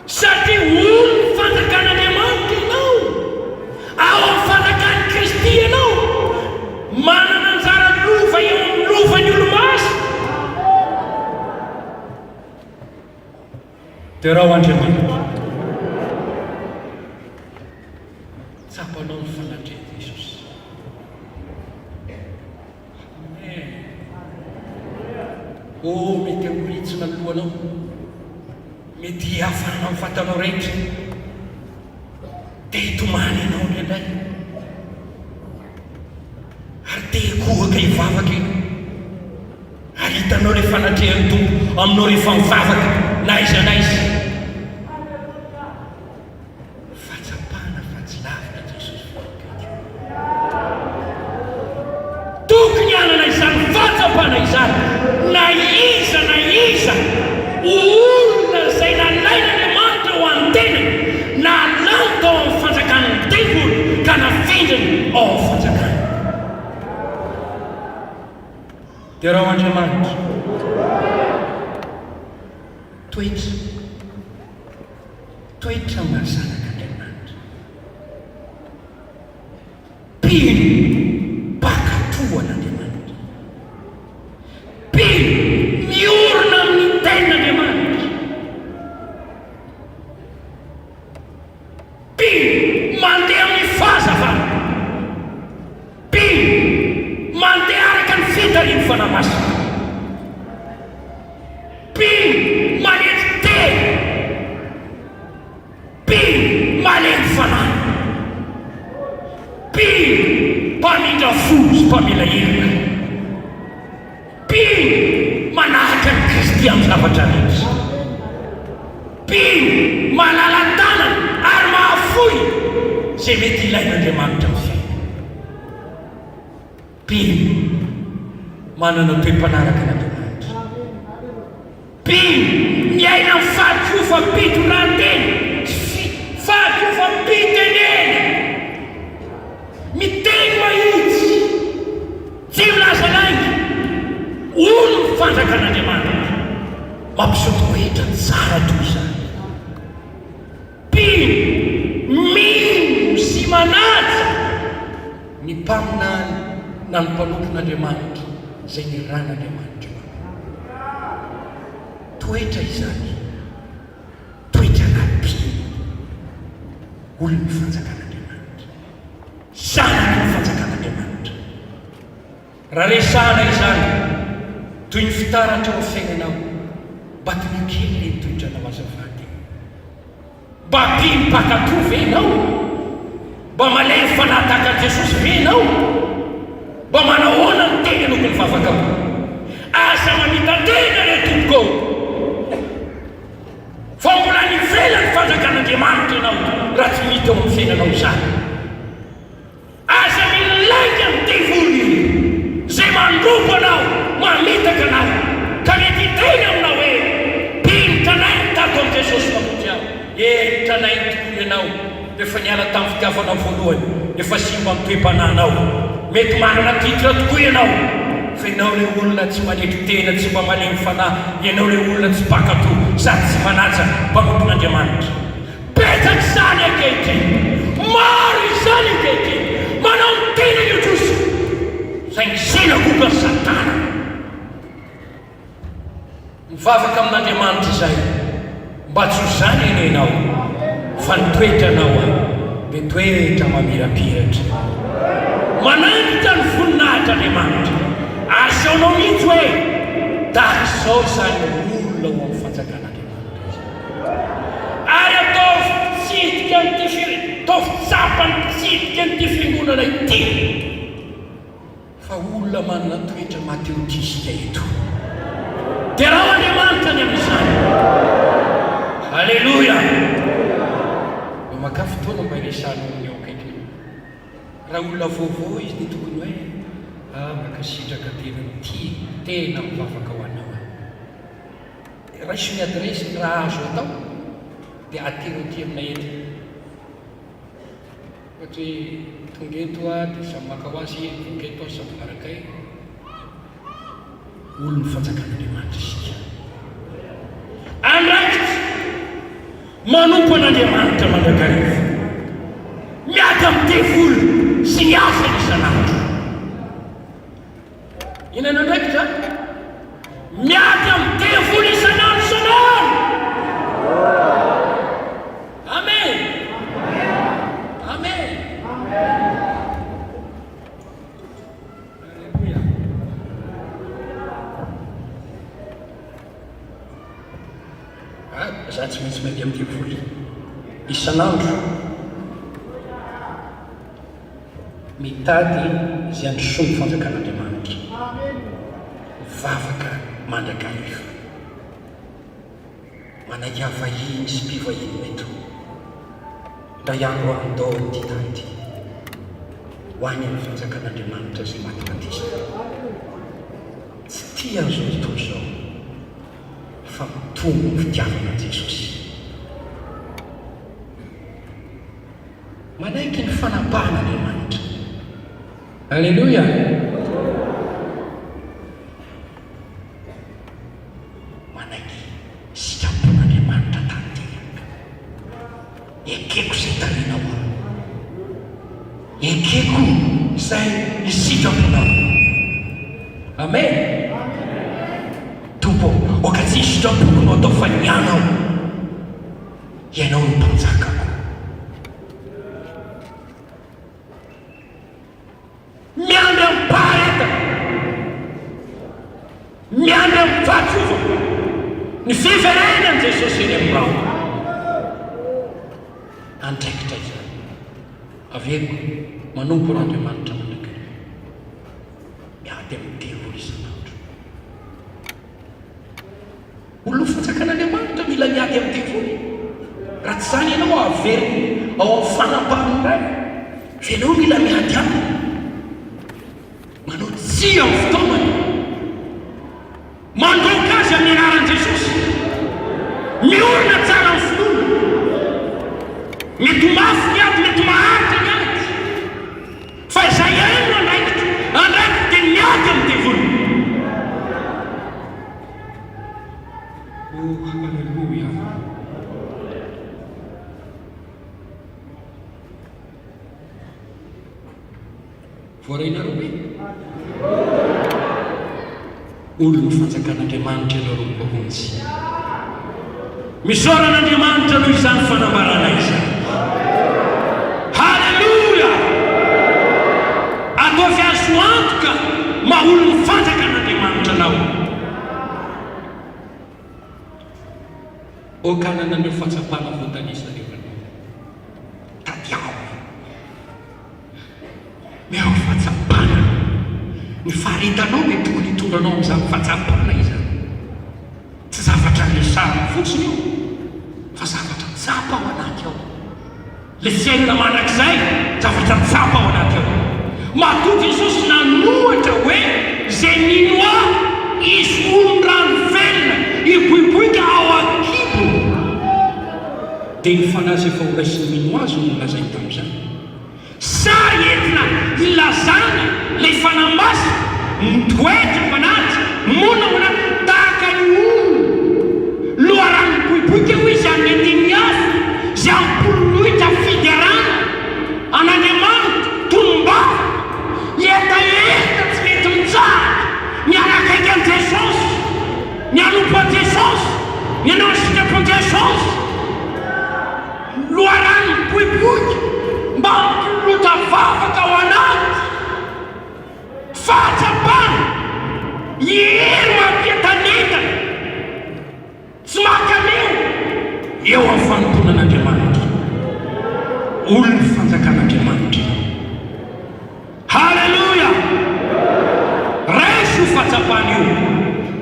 satria olo fanjakan'Andriamanitra ianao, ao amin'ny fanjakany Kristy ianao, manana anjara lova eo amin'ny lovan'ny olo-maso. Dia raha ho Andriamanitra, tsapanao ny fanatreha Jesosy. Oh, mety amoritsina ny lohanao, mety hiafarana amin'ny fatanao rehetra, te hitomany ianao indraindray, ary te hikohaka hivavaka iny, ary hitanao le fanatrehan'ny Tompo aminao rehefa mivavaka naiza naiza. Fatsapana fa tsy lavitra Jesosy voakaiky. Tokony hanana izany fatsapana izany, na iza olona izay nalain'Andriamanitra ho an-tena, na lanta ao amin'ny fanjakany tempoly ka nafindriny ao amin'ny fanjakany. Dia raha ho Andriamanitra, toetra mahazanak'Andriamanitra, pino pakatoan'Andriamanitra, pino miorona amin'ny tenan'Andriamanitra, pino mandeha amin'ny fahazavana, pino mandeha araka ny fitarian'ny fanamasina, pino malety teny, pino malety fanahy, pino Pino mpamindra fo sy mpamela herina. Pino manahaka ny Kristy amin'ny zavatra rehetra. Pino malala-tanana ary mahafoy zay mety ilain'Andriamanitra amin'ny fiainana. Pino manana toe-panaraka n'Andriamanitra. Pino miaina amin'ny fahadiovam-pito-ranteny sy fahadiovam-pitenena. Miteny mahitsy, tsy milaza lainga, olo mifanjaka an'Andriamanitra, mampisotoetra tsara toy izany. Pino mino sy manaja ny mpaminany na ny mpanompon'Andriamanitra zay ny ran'Andriamanitra. Toetra izany, toetra na Pino, olo mifanjaka an'Andriamanitra, zanaka mifanjaka an'Andriamanitra. Raha resahana izany toy ny fitaratra ao fiainanao, mba tena kely le toetra na mazavady. Mba Pino mpakatò ve ianao? Mba malay fanahy tahaka Jesosy ve ianao? Mba manao ahoana ny tena loko ny vavaka ao? Asa mamitantena le tompoko ao. Fa mbola nivela ny fanjakan'Andriamanitra ianao raha tsy mity ao amin'ny fiainanao izany. Asa milaika ny devoly zay mandrobo anao, mamitaka anao, ka mety hiteny aminao hoe Pino tranainy tato amin'ny Jesosy mamonjy aho. Tranainy tokoa ianao, efa niala tamin'ny fitiavanao voalohany, efa simba amin'ny toe-pananao. Mety manana titra tokoa ianao, fa ianao le olona tsy manetry tena, tsy mba malemy fanahy, ianao le olona tsy mpakatò sady tsy manaja mpanompon'Andriamanitra. Betsaka izany ankehitriny, maro izany ankehitriny, manao ny tena io troso, zay ny sinagoga ny Satana. Mivavaka amin'Andriamanitra izay, mba tsy ho zany enenao, fa ny toetranao dia toetra mamirapiratra. Manangitra ny voninahitran'Andriamanitra. Asehoanao mihitsy hoe tahaka izao izany olona ho amin'ny fanjakan'Andriamanitra. Ary atao fitsidika n'ity atao fitsapany fitsidika n'ity fiangonana ity. Fa olona manana toetra mateotisika eto. Dia raha Andriamanitra ny amin'izany. Halleluja! Maka fotoana mba hiresanao amin'ny ao akaiky. Raha olona vaovao izy dia tokony hoe makasitraka tena ty tena mivavaka ho anao. Raha isy ny adresy raha azo atao dia atero ty aminay eto. Ohatra hoe tonga eto dia samy maka ho azy, tonga eto samy marakay. Olo ny fanjakan'Andriamanitra isika. Andraikitra manompo an'Andriamanitra mandrakariva, miaka amin'ny devoly sy ny asa isanandro. Inona andraikitra? Miaka amin'ny devoly isanandro isanandro. Amen. Amen. Halleluja. Za tsy maintsy mandeha amin'ny devoly isanandro, mitady izay androsoa ny fanjakan'Andriamanitra, mivavaka mandrakariva, manaiky vahiny sy mpivahiny meto. Nda ihany andao ty tady ho any amin'ny fanjakan'Andriamanitra zay matematisika. Tsy tia an'izao tontolo izao, fa mitombo ny fitiavana Jesosy. Manaiky ny fanapahan'Andriamanitra. Halleluja! Manaiky sitrapon'Andriamanitra tanteraka. Ekeko izay taninao aho, ekeko izay sitraponao. Amen. Tompo, oka tsy sitraponao atao fa nianao, ianao ny mpanjakako. Miandry amin'ny paharetana, miandry amin'ny fahatsovana, ny fiverenan'i Jesosy eny amin'ny rano. Andraikitra izany. Aveko manompo n'Andriamanitra manakary miady amin'ny telo isan'andro. Olona fanjakan'Andriamanitra mila miady amin'ny telo. Raha tsy zany ianao averiny ao amin'ny fanampahany iray, fa ianao mila miady aminy, manao tsy amin'ny fotoamany, mandroaka azy amin'ny anaran'i Jesosy, miorina tsara amin'ny finoana, mety mafy miady, mety maharitra miady, fa izay haino andraikitra dia miady amin'ny devona. Oh, halleluja. Voarainareo hoe olona ny fanjakan'Andriamanitra ianao rombahonjy. Misoran'Andriamanitra noho izany fanambarana izany. Halleluja! Ataovy azo antoka maha olona ny fanjakan'Andriamanitra anao. O kananan'ireo fahatsapana voatanisa rehefa tadiao meo fahatsapana ny faharitanao mety tokony hitondranao amin'izany fahatsapana izany. Tsy zavatra lesarina fotsiny io, fa zavatra tsapa ao anaty ao. Le fiainana manak'izay zavatra tsapa ao anaty ao. Matoa Jesosy nanohatra hoe zay nino aho izy olon-drano velona iboiboika ao akibo, dia ny fanazy efa ho raisiny mino azy no lazay tamin'izany. Sa entina ilazana ilay fanambasy mitoetra ho anaty, mona ho anaty tahaka ny olona loharano boiboika ho izy amin'ny andiny hafa izay ampololoitra fiderana an'Andriamanitra tolombava etaeta tsy mety mitsara mianakaiky an'i Jesosy, mianompo an'i Jesosy, mianao sitrapo an'i Jesosy, loharano boiboika mba ampololotra vavaka ao anaty fahatsapana iery mampientanentana tsy makameo eo amin'ny fanomponan'Andriamanitra. Olona ny fanjakan'Andriamanitra. Halleluja! Raisy io fahatsapana io,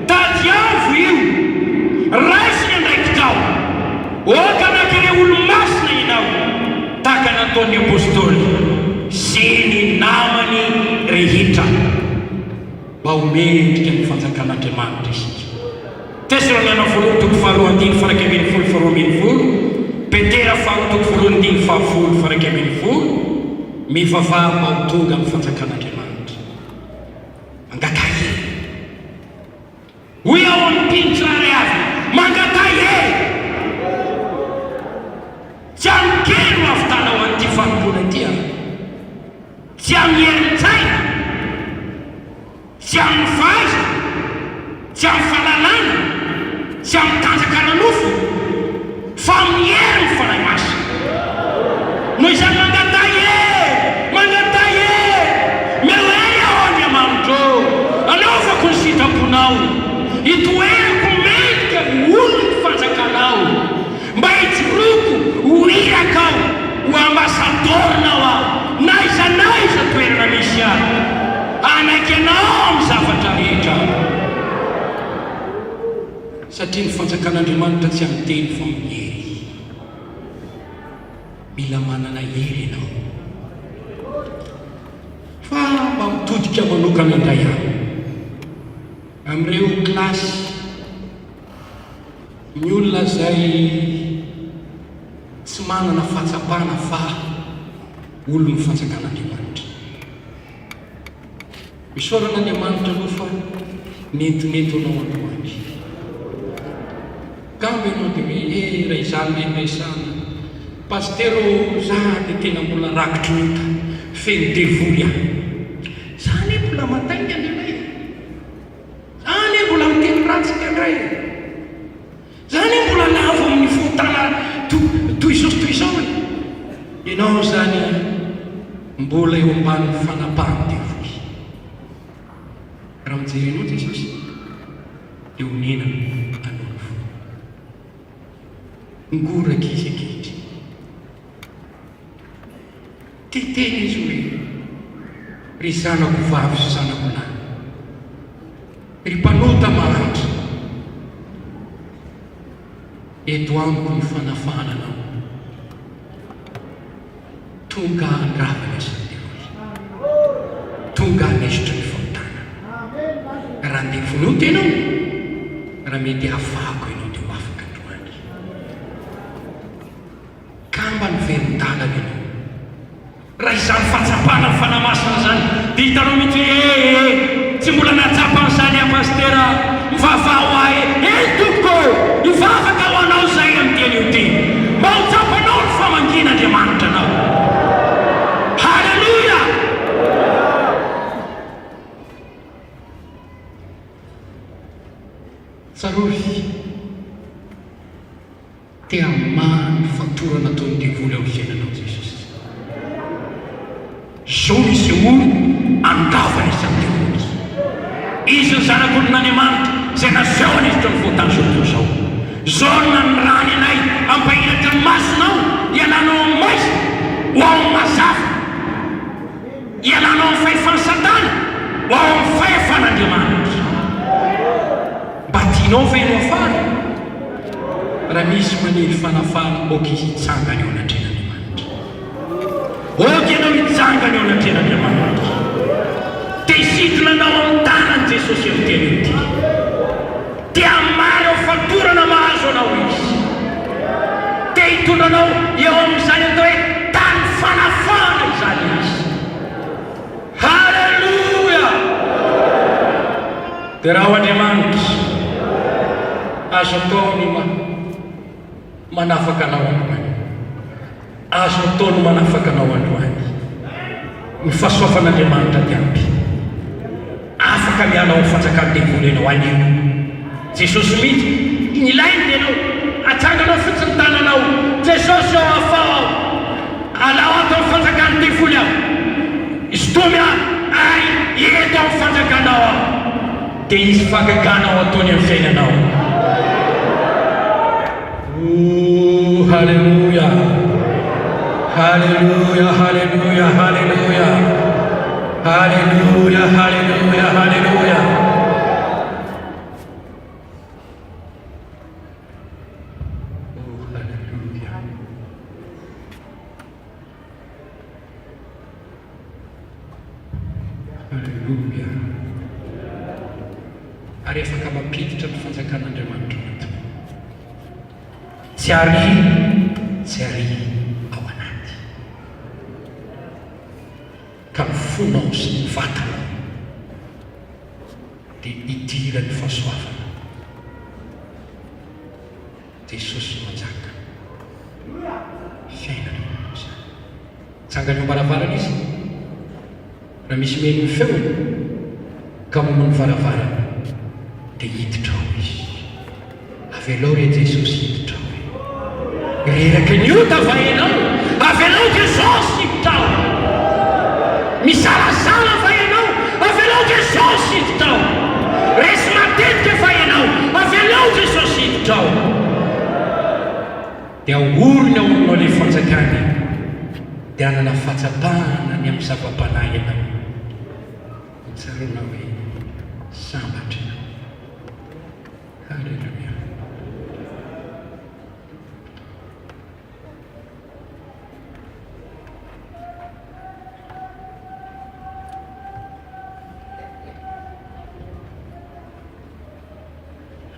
tadiavo io, raisy ny andraikitao. Oka anakire olo-masina ianao tahaka nataon'ny apôstôly sy ny namany rehetra mba homendrika ny fanjakan'Andriamanitra isika. Tesaloniana voalohany toko faharoa andiny faraika ambin'ny folo faharoa ambin'ny folo, Petera faharoa toko voalohany andiny fahafolo faraika ambin'ny folo, mivavaha mba ho tonga amin'ny fanjakan'Andriamanitra. Mangatay e hoy ao amin'ny mpinitsirary avy, mangatay e tsy amikely no avitana ho an'ity fanompona ity a, tsy amin'ny herin-tsaina, tsy amin'ny fahaiza, tsy amin'ny fahalalana, tsy amin'ny tanjakana nofo, fa amin'ny hery ny fanahy masina. Noho izany mangatay e meo e ao Andriamanitra ô, anaovako ny sitraponao, itoerako mendrika ny olona ny fanjakanao, mba hijoroko ho iraka aho ho ambasadornao aho na iza toerana misy aho, anaky anao amin'ny zavatra rehetra. Satria ny fanjakan'Andriamanitra tsy amin'ny teny fa amin'ny hery. Mila manana hery ianao fa mba mitodika manokana indray aho amin'ireo klasy ny olona zay tsy manana fahatsapana fa olona ny fanjakan'Andriamanitra. Misoran'Andriamanitra aloha fa nentinento anao androany. Gambo ianao dia hoe raha izany rehiresana pastero za dia tena mbola rakitry nota feno devoly aho. Zany mbola matainga andray, zany mbola miteny ratsika andray, zany mbola lavo amin'ny fotana toy izao e. Ianao zany mbola eo ambanin'ny fanapahany devoly. Raha mijery anao Jesosy dia honenana anao fo. Ngoraka izy ankehitriny. Teteny izy hoe ry zanako vavy sy zanako lahy, ry mpanota mahantra, eto amiko ny fanafananao, tonga andravana isan'androy, tonga anesitry ny fahotana. Raha ndeha vonoty ianao, raha mety hafako ianao dia ho afaka androany. Kamba ny veron-dalana ianao. Raha izany fahatsapana ny fanamasina zany dia hitanao mihitsy hoe tsy mbola nahatsapany a pastera mivavao ahy toko mivavaka ho anao zay amin'ny teny io ty, mba ho tsapanao ny famangina-Andriamanitra anao. Halleluja! Tsarory tea mamy fatorana ataony devoly ao fiainanao Jesosy. Zao misy olo andavana isan'ny devoly. Izy ny zanak'olon'Andriamanitra izay nasehoany izy tao ny voatany sotoa zao. Zao no nanirany anay ampahiratra ny masonao, ialanao amin'ny maizina ho ao amin'ny mazava, ialanao amin'ny fahefan'ny Satana ho ao amin'ny fahefan'Andriamanitra. Mba tianao ve no afara? Raha misy maniry fanafana, oky hitsangany ao anatren'Andriamanitra. Oky ianao hitsangany ao anatren'Andriamanitra. Te hisidronanao amin'ny tanany Jesosy amin'ny teny ity. Te hamary ao fatorana mahazo anao izy. Te hitondranao eo amin'izany atao hoe tany fanafana izany izy. Halleluja! Dia raha ho Andriamanitra azo ataony manafaka anao androany, azo ataony manafaka anao androany. Ny fahasoavan'Andriamanitra dia ampy, afaka mianao fanjakany devoly anao anio. Jesosy mihitsy ny ilainy ianao atsanganao fotsiny tananao, Jesosy ao afao alao ato amin'ny fanjakany devoly aho, izy tomy ay eto amin'ny fanjakanao aho, dia izy fagaganao ataony amin'ny fiainanao. Halleluja, halleluja, halleluja, halleluja, halleluja, halleluja, halleluja. Halleluja. Ary afaka mampiditra ny fanjakan'Andriamanitra anaty. Tsy ary ao anaty. Ka mifonao sy ny vatana dia hidira ny fahasoavana. Jesosy manjaka fiainana izany. Tsangany am-baravarana izy. Raha misy meny ny feony ka momony varavarana dia hiditra ao izy. Avelao re Jesosy hiditra ao. Reraka ny ota vahenao, avelao Jesosy hiditra ao. Misalasala vahenao, avelao Jesosy hiditra ao. Resy matetika vahenao, avelao Jesosy hiditra ao. Dia aorony aorinao ilay fanjakany, dia anana fahatsapana ny amin'ny zava-panahy ianao. Tsarona hoe sambatra ianao. Halleluja.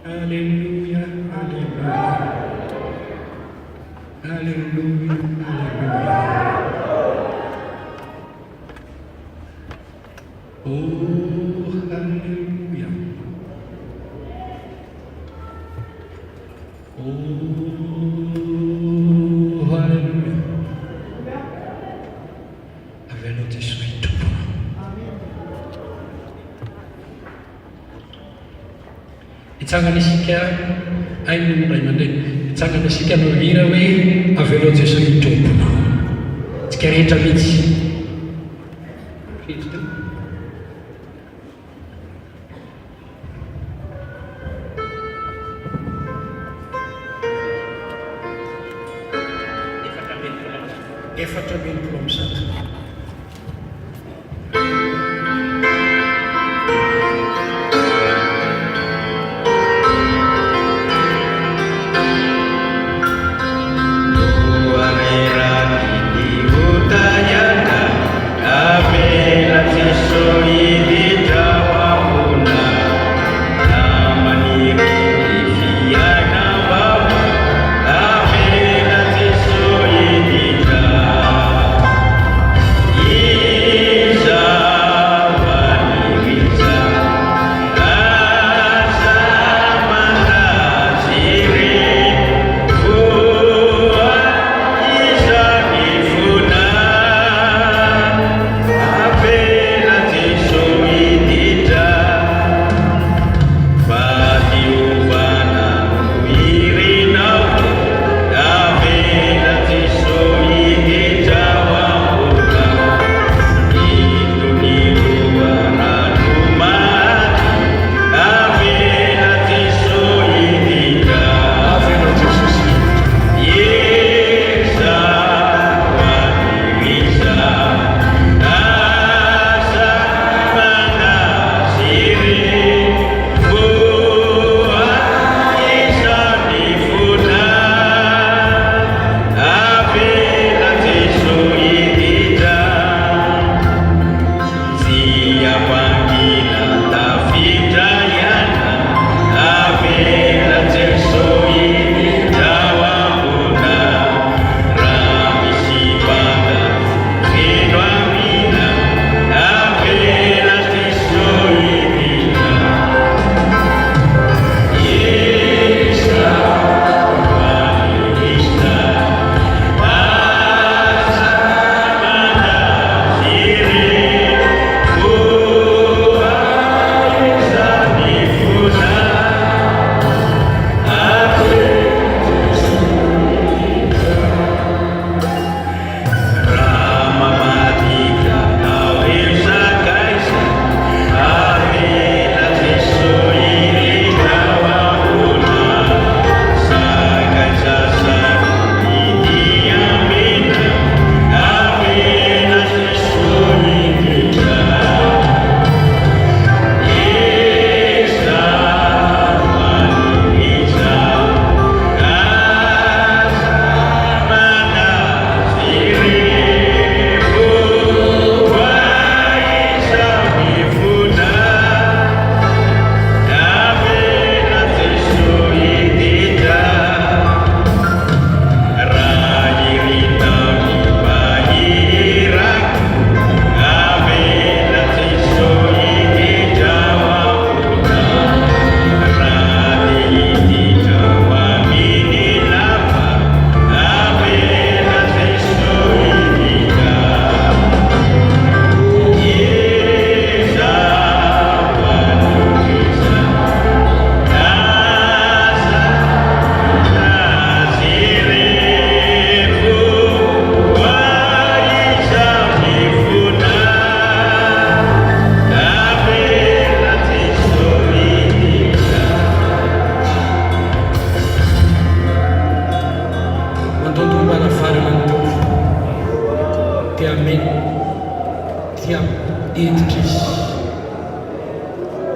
Halleluja, halleluja. Halleluja, halleluja. Oh, halleluja. Oh, halleluja. Avelao Jesosy tompona. Hitsangana isika aino ray aman-dreny, hitsangana isika no hira hoe avelao Jesosy tompona. Tsika rehetra mihitsy. Efatra ambinipolo amby zato.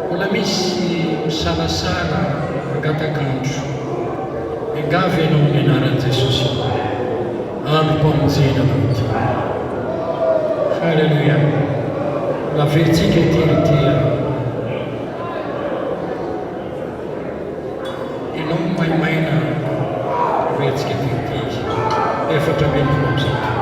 Mbola misy misalasala angataka-andro engavy ianao amin'ny anaran'i Jesosy amim-pamonjena mety. Halleluia. Laverentsika ity ianao maimaina averentsika ity efatra ambin'ny folo am'izay.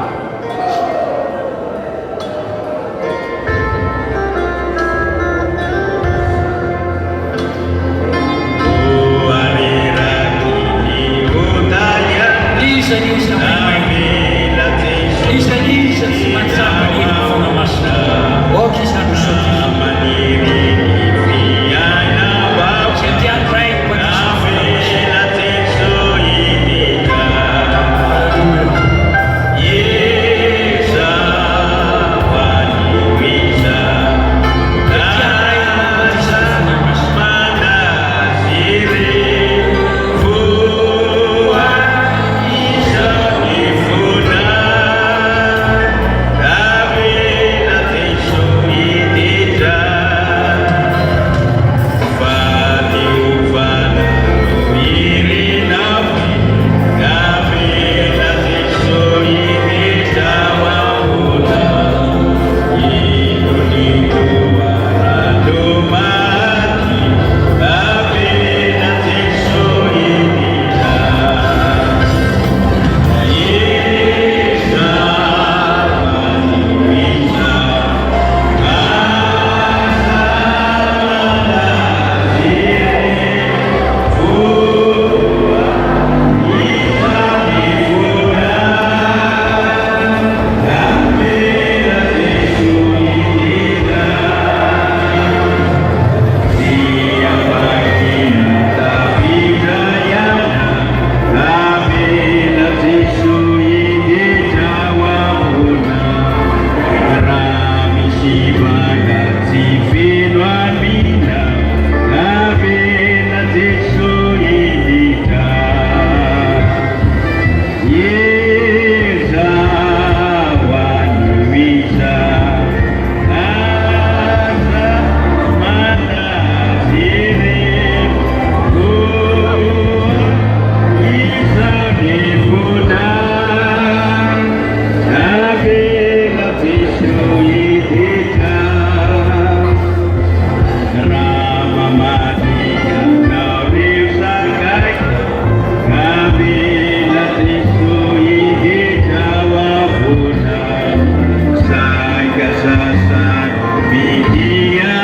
Alleluia.